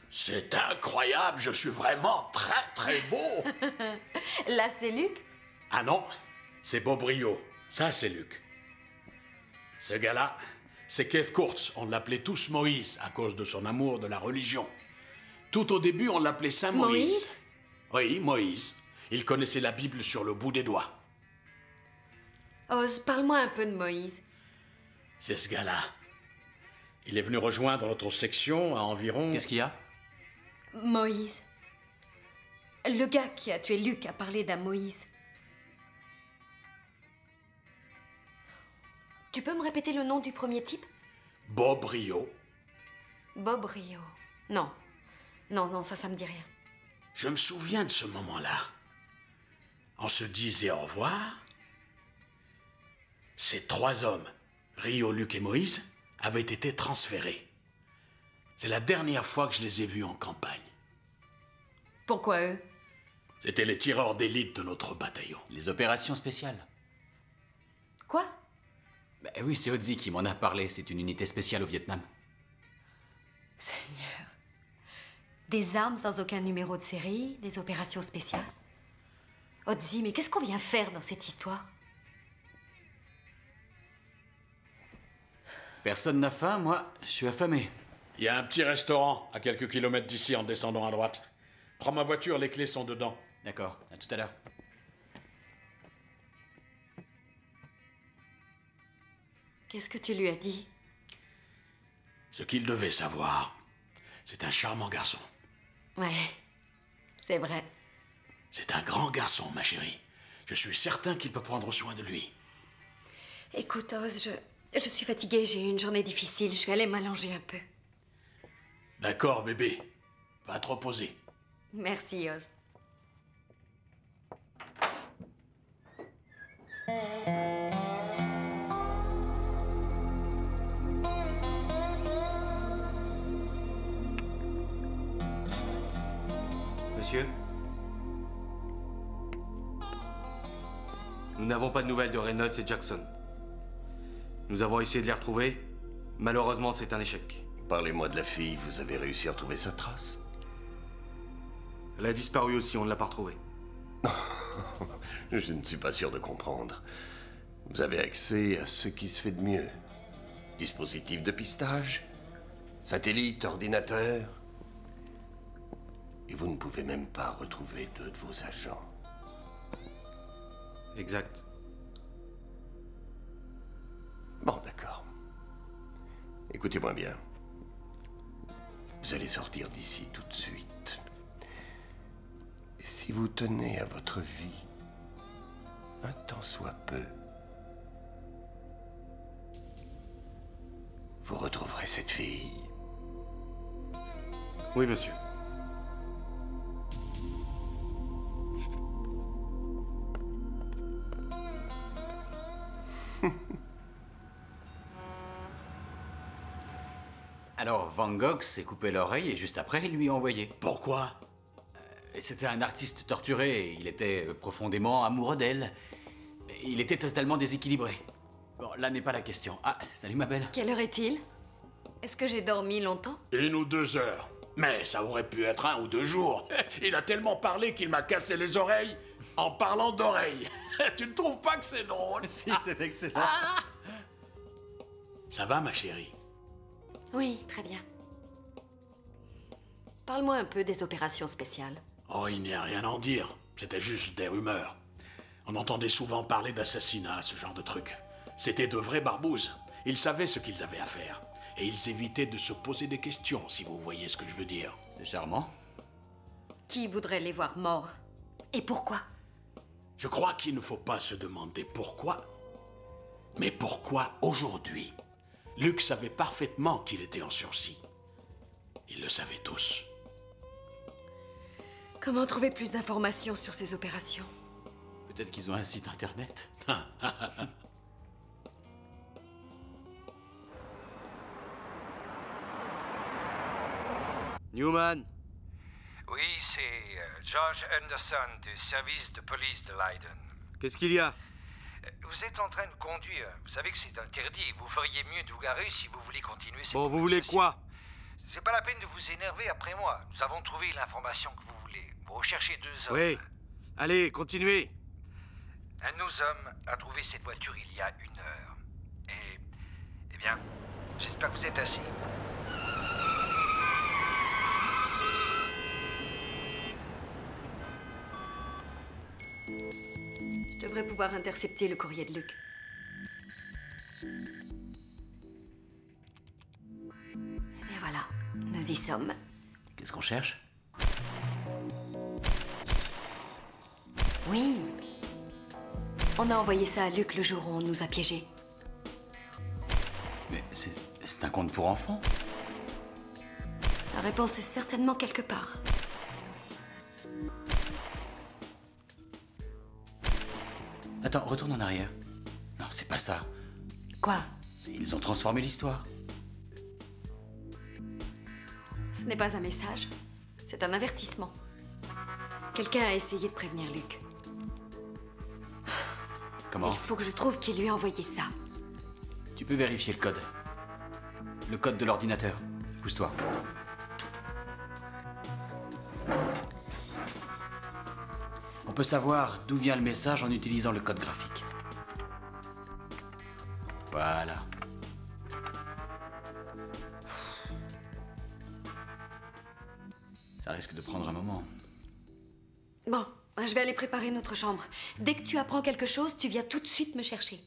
C'est incroyable, je suis vraiment très, très beau. Là, c'est Luc? Ah non, c'est Bob Rio. Ça, c'est Luc. Ce gars-là, c'est Keith Kurtz. On l'appelait tous Moïse à cause de son amour de la religion. Tout au début, on l'appelait Saint Moïse. Moïse? Oui, Moïse. Il connaissait la Bible sur le bout des doigts. Oz, parle-moi un peu de Moïse. C'est ce gars-là. Il est venu rejoindre notre section à environ... Qu'est-ce qu'il y a? Moïse. Le gars qui a tué Luc a parlé d'un Moïse. Tu peux me répéter le nom du premier type? Bob Rio. Bob Rio. Non. Non, ça me dit rien. Je me souviens de ce moment-là. On se disait au revoir. Ces 3 hommes, Rio, Luc et Moïse, avaient été transférés. C'est la dernière fois que je les ai vus en campagne. Pourquoi eux? C'étaient les tireurs d'élite de notre bataillon. Les opérations spéciales. Quoi? Ben oui, c'est Ozzy qui m'en a parlé. C'est une unité spéciale au Vietnam. Seigneur. Des armes sans aucun numéro de série, des opérations spéciales. Ozzy, mais qu'est-ce qu'on vient faire dans cette histoire? Personne n'a faim, moi, je suis affamé. Il y a un petit restaurant à quelques kilomètres d'ici en descendant à droite. Prends ma voiture, les clés sont dedans. D'accord, à tout à l'heure. Qu'est-ce que tu lui as dit? Ce qu'il devait savoir, c'est un charmant garçon. Ouais, c'est vrai. C'est un grand garçon, ma chérie. Je suis certain qu'il peut prendre soin de lui. Écoute, Oz, je suis fatiguée, j'ai eu une journée difficile, je vais aller m'allonger un peu. D'accord, bébé. Va te reposer. Merci, Oz. Monsieur? Nous n'avons pas de nouvelles de Reynolds et Jackson. Nous avons essayé de les retrouver. Malheureusement, c'est un échec. Parlez-moi de la fille, vous avez réussi à retrouver sa trace? Elle a disparu aussi, on ne l'a pas retrouvée. Je ne suis pas sûr de comprendre. Vous avez accès à ce qui se fait de mieux. Dispositif de pistage, satellite, ordinateur. Et vous ne pouvez même pas retrouver 2 de vos agents. Exact. Bon, d'accord. Écoutez-moi bien. Vous allez sortir d'ici tout de suite. Et si vous tenez à votre vie, un tant soit peu, vous retrouverez cette fille. Oui, monsieur. Alors, Van Gogh s'est coupé l'oreille et juste après, il lui a envoyé. Pourquoi? C'était un artiste torturé. Il était profondément amoureux d'elle. Il était totalement déséquilibré. Bon, là n'est pas la question. Ah, salut ma belle. Quelle heure est-il? Est-ce que j'ai dormi longtemps? 1 ou 2 heures. Mais ça aurait pu être 1 ou 2 jours. Il a tellement parlé qu'il m'a cassé les oreilles en parlant d'oreilles. Tu ne trouves pas que c'est drôle? Si, c'est excellent. Ça va, ma chérie? Oui, très bien. Parle-moi un peu des opérations spéciales. Oh, il n'y a rien à en dire. C'était juste des rumeurs. On entendait souvent parler d'assassinat, ce genre de truc. C'était de vraies barbouzes. Ils savaient ce qu'ils avaient à faire. Et ils évitaient de se poser des questions, si vous voyez ce que je veux dire. C'est charmant. Qui voudrait les voir morts? Et pourquoi? Je crois qu'il ne faut pas se demander pourquoi, mais pourquoi aujourd'hui? Luc savait parfaitement qu'il était en sursis. Ils le savaient tous. Comment trouver plus d'informations sur ces opérations? Peut-être qu'ils ont un site internet. Newman? Oui, c'est George Anderson du service de police de Leiden. Qu'est-ce qu'il y a? Vous êtes en train de conduire. Vous savez que c'est interdit. Vous feriez mieux de vous garer si vous voulez continuer cette Bon, vous voulez quoi? C'est pas la peine de vous énerver après moi. Nous avons trouvé l'information que vous voulez. Vous recherchez 2 hommes. Oui. Allez, continuez. Un de nos hommes a trouvé cette voiture il y a 1 heure. Et... eh bien, j'espère que vous êtes assis. Je devrais pouvoir intercepter le courrier de Luc. Et voilà, nous y sommes. Qu'est-ce qu'on cherche? Oui. On a envoyé ça à Luc le jour où on nous a piégés. Mais c'est un conte pour enfants. La réponse est certainement quelque part. Attends, retourne en arrière. Non, c'est pas ça. Quoi? Ils ont transformé l'histoire. Ce n'est pas un message. C'est un avertissement. Quelqu'un a essayé de prévenir Luc. Comment? Il faut que je trouve qui lui a envoyé ça. Tu peux vérifier le code. Le code de l'ordinateur. Pousse-toi. On peut savoir d'où vient le message en utilisant le code graphique. Voilà. Ça risque de prendre un moment. Bon, je vais aller préparer notre chambre. Dès que tu apprends quelque chose, tu viens tout de suite me chercher.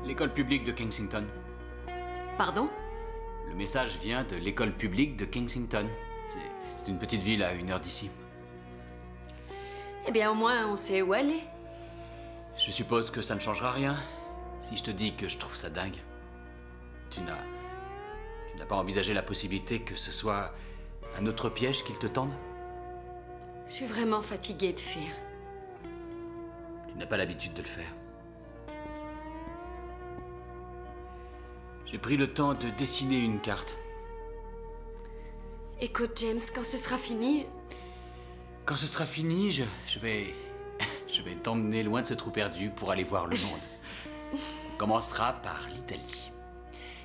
L'école publique de Kensington. Pardon? Le message vient de l'école publique de Kensington. C'est une petite ville à 1 heure d'ici. Eh bien, au moins, on sait où aller. Je suppose que ça ne changera rien si je te dis que je trouve ça dingue. Tu n'as pas envisagé la possibilité que ce soit un autre piège qu'ils te tendent? Je suis vraiment fatiguée de fuir. Tu n'as pas l'habitude de le faire. J'ai pris le temps de dessiner une carte. Écoute, James, quand ce sera fini... Quand ce sera fini, je vais t'emmener loin de ce trou perdu pour aller voir le monde. On commencera par l'Italie.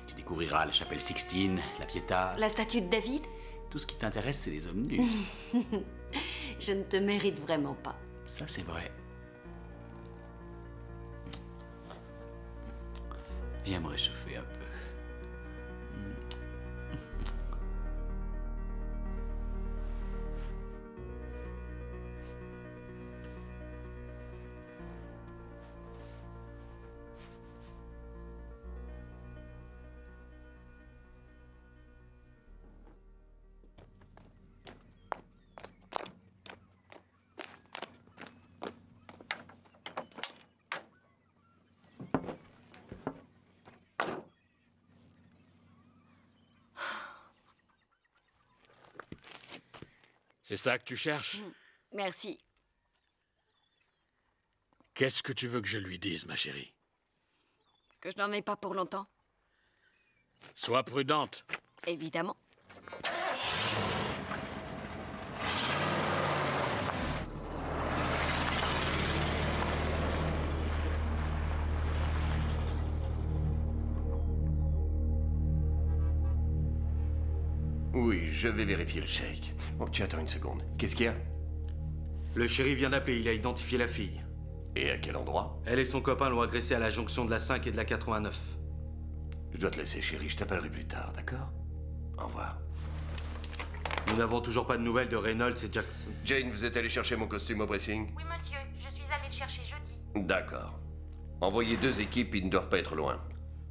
Tu découvriras la chapelle Sixtine, la Pietà... La statue de David? Tout ce qui t'intéresse, c'est les hommes nus. Je ne te mérite vraiment pas. Ça, c'est vrai. Viens me réchauffer un peu. C'est ça que tu cherches? Merci. Qu'est-ce que tu veux que je lui dise, ma chérie? Que je n'en ai pas pour longtemps. Sois prudente. Évidemment. Oui, je vais vérifier le chèque. Bon, tu attends une seconde. Qu'est-ce qu'il y a? Le shérif vient d'appeler, il a identifié la fille. Et à quel endroit? Elle et son copain l'ont agressée à la jonction de la 5 et de la 89. Je dois te laisser, chérie. Je t'appellerai plus tard, d'accord? Au revoir. Nous n'avons toujours pas de nouvelles de Reynolds et Jackson. Jane, vous êtes allé chercher mon costume au pressing? Oui, monsieur. Je suis allée le chercher jeudi. D'accord. Envoyez 2 équipes, ils ne doivent pas être loin.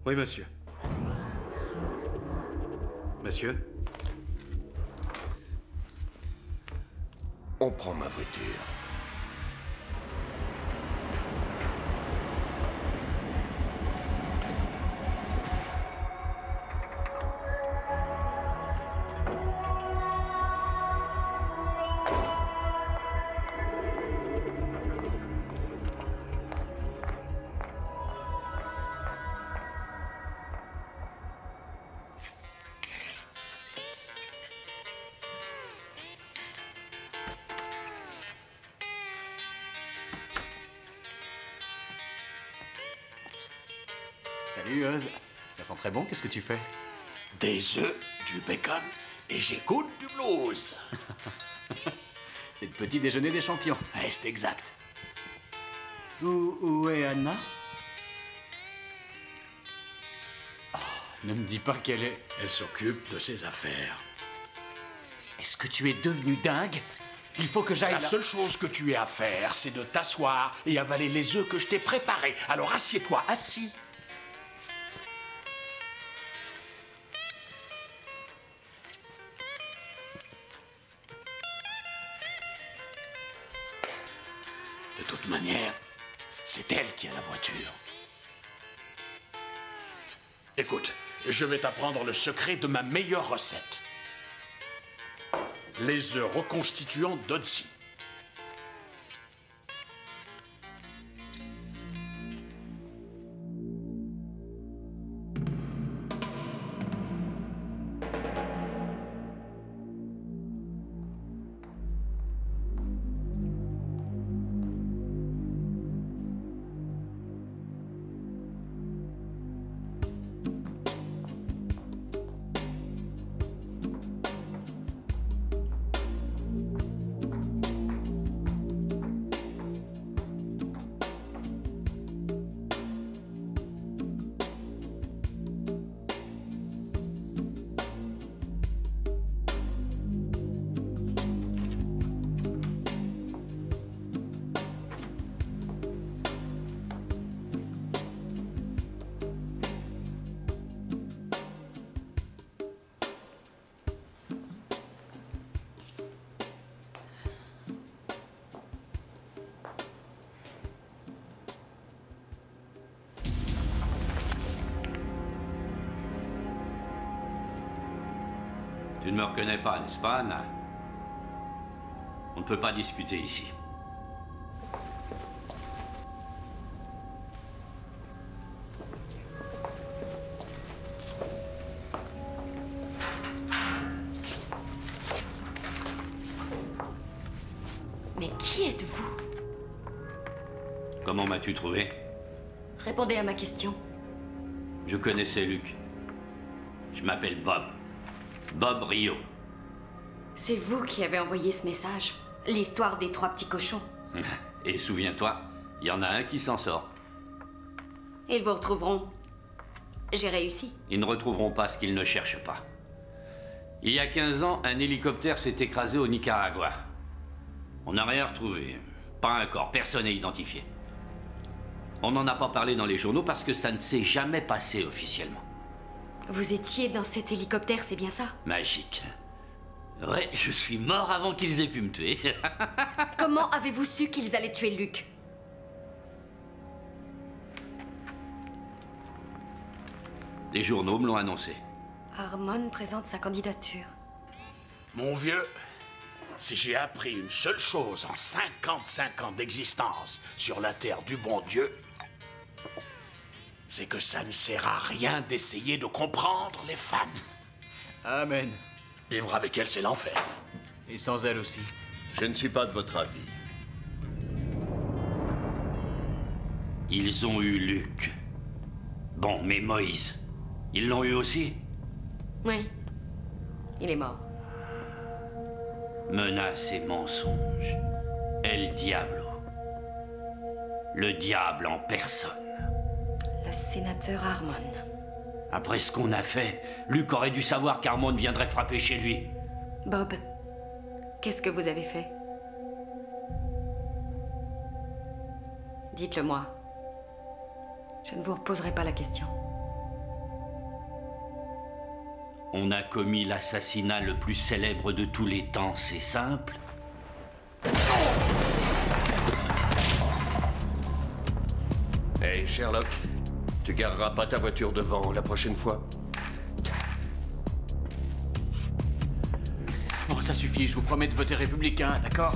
Oui, monsieur. Monsieur? On prend ma voiture. Salut, Oz. Ça sent très bon, qu'est-ce que tu fais? Des œufs, du bacon, et j'écoute du blues. C'est le petit déjeuner des champions. Ouais, c'est exact. Où est Anna? Oh, ne me dis pas qu'elle est... Elle s'occupe de ses affaires. Est-ce que tu es devenu dingue? Il faut que j'aille La là. seule chose que tu aies à faire, c'est de t'asseoir et avaler les œufs que je t'ai préparés. Alors assieds-toi, assis. De toute manière, c'est elle qui a la voiture. Écoute, je vais t'apprendre le secret de ma meilleure recette. Les œufs reconstituants d'Odzi. Tu ne me reconnais pas, n'est-ce pas, Anna? On ne peut pas discuter ici. Mais qui êtes-vous? Comment m'as-tu trouvé? Répondez à ma question. Je connaissais Luc. Je m'appelle Bob. Bob Rio. C'est vous qui avez envoyé ce message. L'histoire des 3 petits cochons. Et souviens-toi, il y en a un qui s'en sort. Ils vous retrouveront. J'ai réussi. Ils ne retrouveront pas ce qu'ils ne cherchent pas. Il y a 15 ans, un hélicoptère s'est écrasé au Nicaragua. On n'a rien retrouvé. Pas un corps, personne n'est identifié. On n'en a pas parlé dans les journaux parce que ça ne s'est jamais passé officiellement. Vous étiez dans cet hélicoptère, c'est bien ça? Magique. Ouais, je suis mort avant qu'ils aient pu me tuer. Comment avez-vous su qu'ils allaient tuer Luc? Les journaux me l'ont annoncé. Harmon présente sa candidature. Mon vieux, si j'ai appris une seule chose en 55 ans d'existence sur la terre du bon Dieu, c'est que ça ne sert à rien d'essayer de comprendre les femmes. Amen. Vivre avec elles, c'est l'enfer. Et sans elles aussi. Je ne suis pas de votre avis. Ils ont eu Luc. Bon, mais Moïse, ils l'ont eu aussi? Oui. Il est mort. Menaces et mensonges. El Diablo. Le diable en personne. Le sénateur Harmon. Après ce qu'on a fait, Luc aurait dû savoir qu'Harmon viendrait frapper chez lui. Bob, qu'est-ce que vous avez fait? Dites-le moi. Je ne vous reposerai pas la question. On a commis l'assassinat le plus célèbre de tous les temps, c'est simple. Hey, Sherlock, tu gareras pas ta voiture devant la prochaine fois? Bon, ça suffit, je vous promets de voter républicain, d'accord?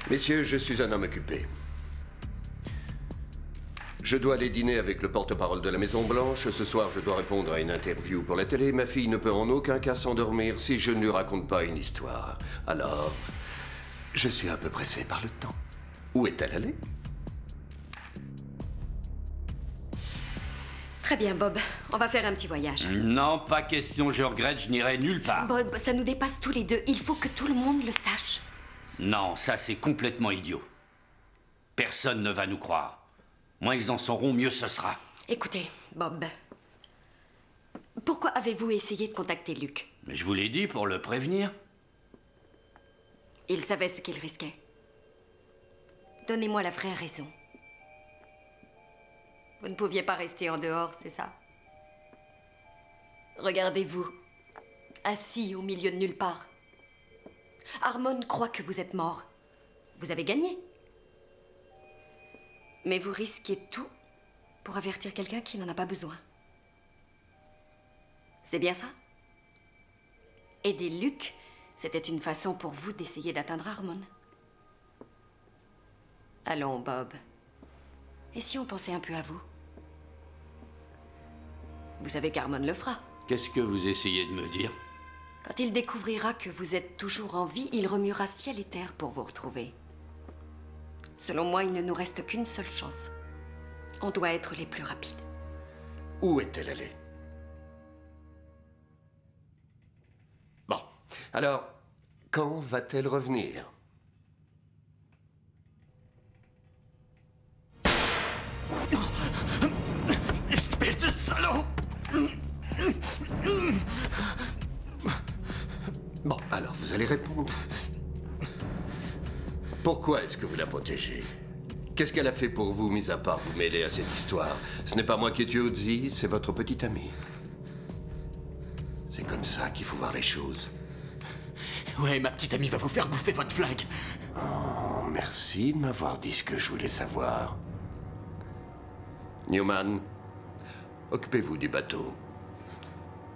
Messieurs, je suis un homme occupé. Je dois aller dîner avec le porte-parole de la Maison-Blanche. Ce soir, je dois répondre à une interview pour la télé. Ma fille ne peut en aucun cas s'endormir si je ne lui raconte pas une histoire. Alors, je suis un peu pressé par le temps. Où est-elle allée? Très bien, Bob. On va faire un petit voyage. Non, pas question, je regrette, je n'irai nulle part. Bob, ça nous dépasse tous les deux. Il faut que tout le monde le sache. Non, ça c'est complètement idiot. Personne ne va nous croire. Moins ils en sauront, mieux ce sera. Écoutez, Bob. Pourquoi avez-vous essayé de contacter Luc? Mais je vous l'ai dit pour le prévenir. Il savait ce qu'il risquait. Donnez-moi la vraie raison. Vous ne pouviez pas rester en dehors, c'est ça? Regardez-vous, assis au milieu de nulle part. Harmon croit que vous êtes mort. Vous avez gagné. Mais vous risquez tout pour avertir quelqu'un qui n'en a pas besoin. C'est bien ça? Aider Luc, c'était une façon pour vous d'essayer d'atteindre Harmon. Allons, Bob. Et si on pensait un peu à vous? Vous savez qu'Harmon le fera. Qu'est-ce que vous essayez de me dire? Quand il découvrira que vous êtes toujours en vie, il remuera ciel et terre pour vous retrouver. Selon moi, il ne nous reste qu'une seule chance. On doit être les plus rapides. Où est-elle allée? Bon, alors, quand va-t-elle revenir? salaud! Bon, alors vous allez répondre. Pourquoi est-ce que vous la protégez? Qu'est-ce qu'elle a fait pour vous, mis à part vous mêler à cette histoire? Ce n'est pas moi qui ai tué Ozzy, c'est votre petite amie. C'est comme ça qu'il faut voir les choses. Ouais, ma petite amie va vous faire bouffer votre flingue. Oh, merci de m'avoir dit ce que je voulais savoir. Newman, occupez-vous du bateau.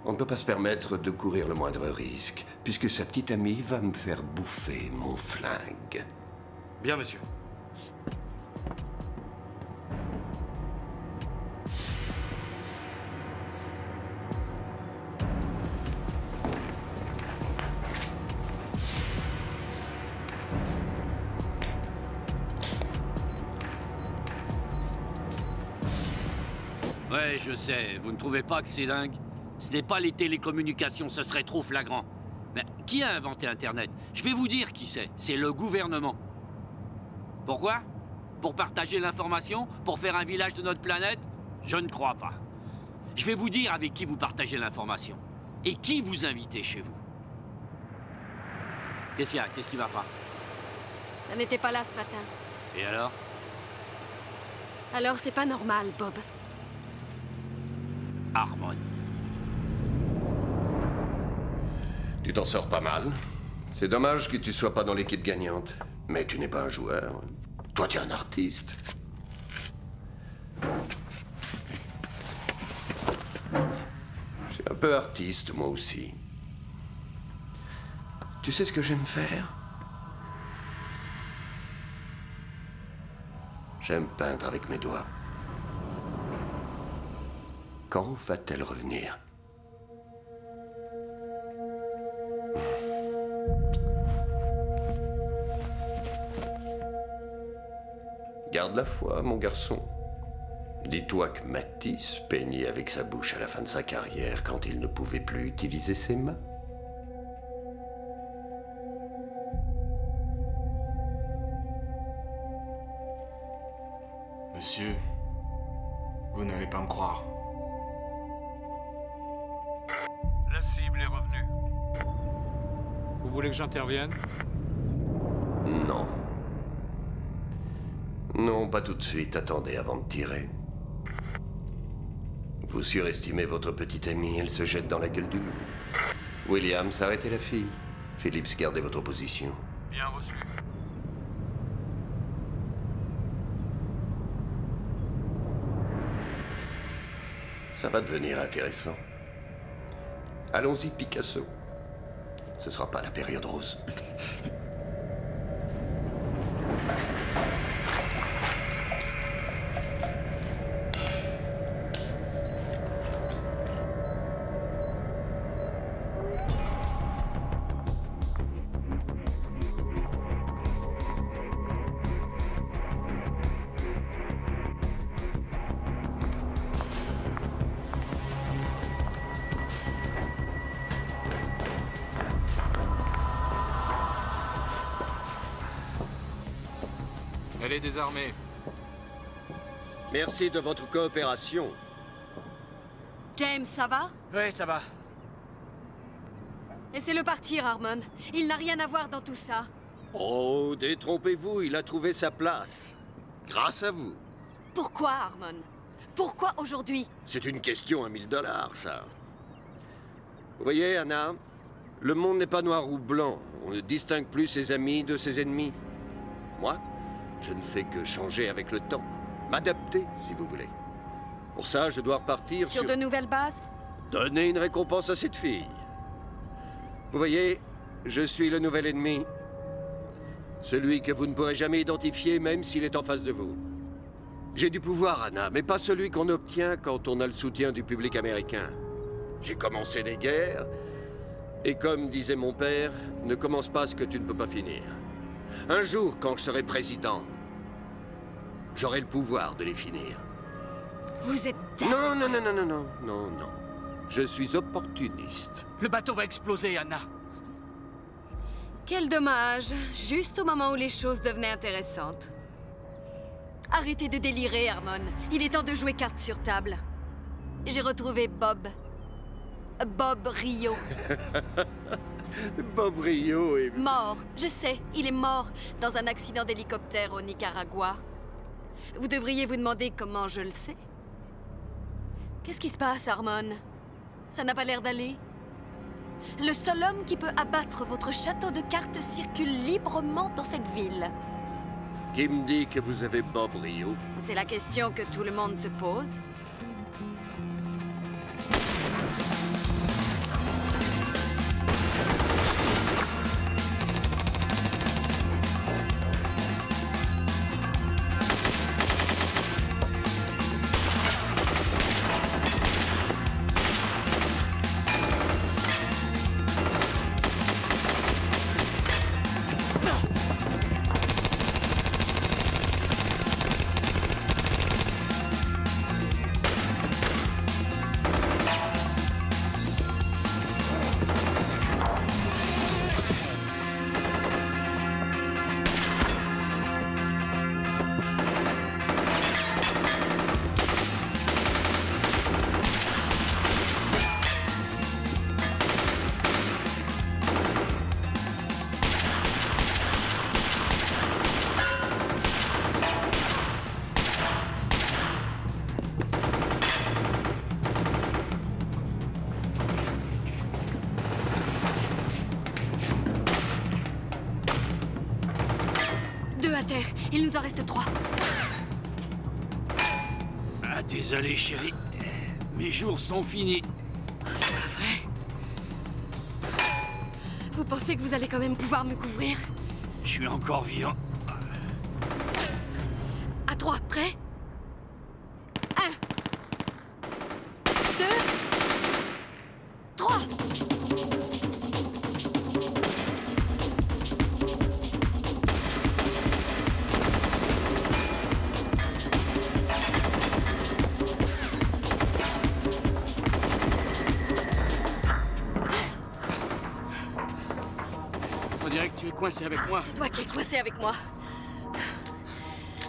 On ne peut pas se permettre de courir le moindre risque, puisque sa petite amie va me faire bouffer mon flingue. Bien, monsieur. Ouais, je sais. Vous ne trouvez pas que c'est dingue? Ce n'est pas les télécommunications, ce serait trop flagrant. Mais qui a inventé Internet? Je vais vous dire qui c'est. C'est le gouvernement. Pourquoi? Pour partager l'information? Pour faire un village de notre planète? Je ne crois pas. Je vais vous dire avec qui vous partagez l'information. Et qui vous invitez chez vous. Qu'est-ce qu'il y a? Qu'est-ce qui va pas? Ça n'était pas là ce matin. Et alors? Alors c'est pas normal, Bob. Harmon. Tu t'en sors pas mal. C'est dommage que tu sois pas dans l'équipe gagnante. Mais tu n'es pas un joueur. Toi, tu es un artiste. Je suis un peu artiste, moi aussi. Tu sais ce que j'aime faire? J'aime peindre avec mes doigts. Quand va-t-elle revenir? Garde la foi, mon garçon. Dis-toi que Matisse peignait avec sa bouche à la fin de sa carrière quand il ne pouvait plus utiliser ses mains. Monsieur, vous n'allez pas me croire. La cible est revenue. Vous voulez que j'intervienne? Non. Non, pas tout de suite. Attendez avant de tirer. Vous surestimez votre petite amie, elle se jette dans la gueule du loup. Williams, arrêtez la fille. Phillips, gardez votre position. Bien reçu. Ça va devenir intéressant. Allons-y, Picasso. Ce sera pas la période rose. Elle est désarmée. Merci de votre coopération. James, ça va? Ouais, ça va. Laissez-le partir, Harmon. Il n'a rien à voir dans tout ça. Oh, détrompez-vous, il a trouvé sa place. Grâce à vous. Pourquoi, Harmon? Pourquoi aujourd'hui? C'est une question à 1000 $, ça. Vous voyez, Anna, le monde n'est pas noir ou blanc. On ne distingue plus ses amis de ses ennemis. Moi, je ne fais que changer avec le temps. M'adapter, si vous voulez. Pour ça, je dois repartir sur de nouvelles bases? Donner une récompense à cette fille. Vous voyez, je suis le nouvel ennemi. Celui que vous ne pourrez jamais identifier, même s'il est en face de vous. J'ai du pouvoir, Anna, mais pas celui qu'on obtient quand on a le soutien du public américain. J'ai commencé des guerres, et comme disait mon père, ne commence pas ce que tu ne peux pas finir. Un jour, quand je serai président, j'aurai le pouvoir de les finir. Vous êtes... Non, non, non, non, non, non, non, non. Je suis opportuniste. Le bateau va exploser, Anna. Quel dommage. Juste au moment où les choses devenaient J'ai retrouvé Bob. Bob Rio. Bob Rio est... Mort, je sais, il est mort dans un accident d'hélicoptère au Nicaragua. Vous devriez vous demander comment je le sais. Qu'est-ce qui se passe, Harmon? Ça n'a pas l'air d'aller? Le seul homme qui peut abattre votre château de cartes circule librement dans cette ville. Qui me dit que vous avez Bob Rio? C'est la question que tout le monde se pose. Il nous en reste 3. Ah, désolé, chérie. Mes jours sont finis. C'est pas vrai. Vous pensez que vous allez quand même pouvoir me couvrir? Je suis encore vivant. À 3, prêt? 1, 2, 3. On dirait que tu es coincé avec moi. C'est toi qui es coincé avec moi.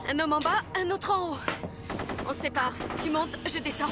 Un homme en bas, un autre en haut. On se sépare. Tu montes, je descends.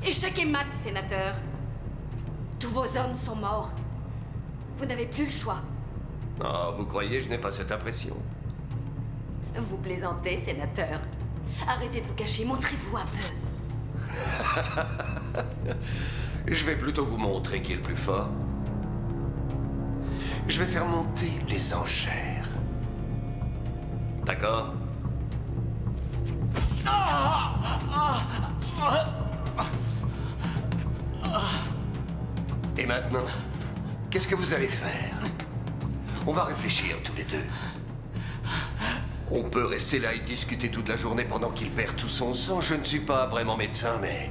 Échec et mat, sénateur. Tous vos hommes sont morts. Vous n'avez plus le choix. Ah, vous croyez, je n'ai pas cette impression? Vous plaisantez, sénateur. Arrêtez de vous cacher, montrez-vous un peu. Je vais plutôt vous montrer qui est le plus fort. Je vais faire monter les enchères. D'accord? Et maintenant, qu'est-ce que vous allez faire? On va réfléchir tous les deux. On peut rester là et discuter toute la journée pendant qu'il perd tout son sang. Je ne suis pas vraiment médecin, mais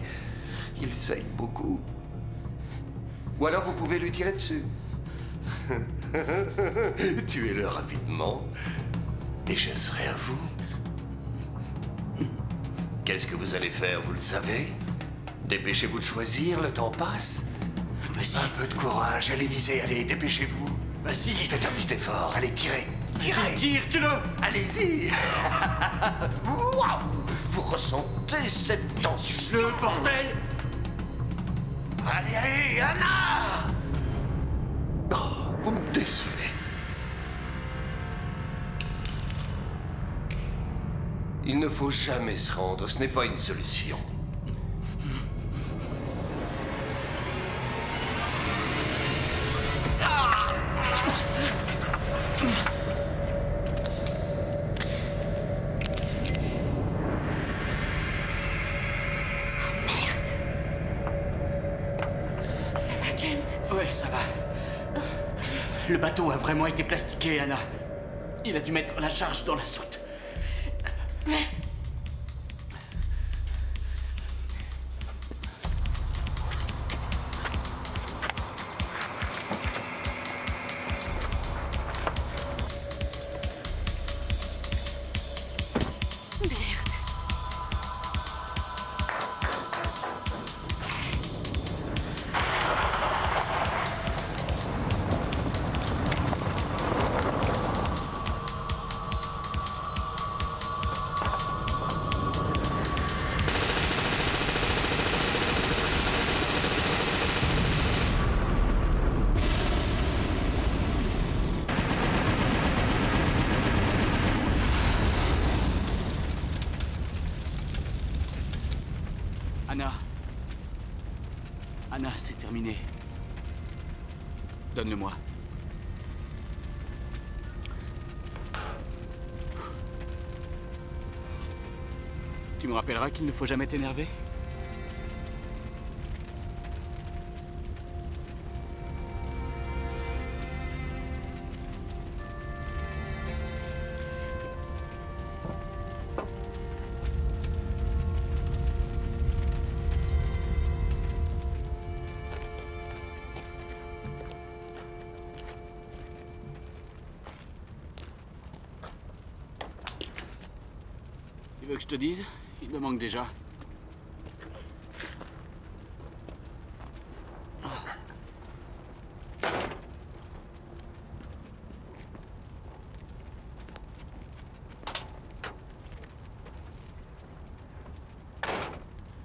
il saigne beaucoup. Ou alors vous pouvez lui tirer dessus. Tuez-le rapidement et je serai à vous. Qu'est-ce que vous allez faire, vous le savez? Dépêchez-vous de choisir, le temps passe. Vas-y. Un peu de courage, allez viser, allez, dépêchez-vous. Vas-y. Faites un petit effort, allez, tirez. Tirez. Tire, tue-le. Allez-y. Waouh. Vous ressentez cette tension? Le bordel. Allez, allez, Anna. Oh, vous me décevez. Il ne faut jamais se rendre, ce n'est pas une solution. Ouais, ça va. Le bateau a vraiment été plastiqué, Anna. Il a dû mettre la charge dans la soute. Anna, c'est terminé. Donne-le-moi. Tu me rappelleras qu'il ne faut jamais t'énerver? Tu veux que je te dise? Il me manque déjà.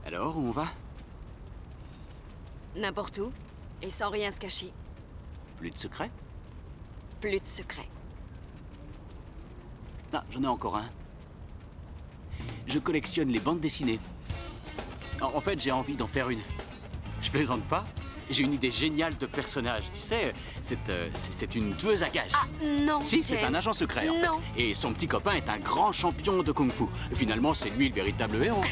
Alors, où on va? N'importe où, et sans rien se cacher. Plus de secrets? Plus de secrets. Ah, j'en ai encore un. Je collectionne les bandes dessinées. En fait, j'ai envie d'en faire une. Je plaisante pas. J'ai une idée géniale de personnage. Tu sais, c'est une tueuse à gages. Ah, non, si, c'est James. un agent secret, en Non. fait. Et son petit copain est un grand champion de kung-fu. Finalement, c'est lui le véritable héros.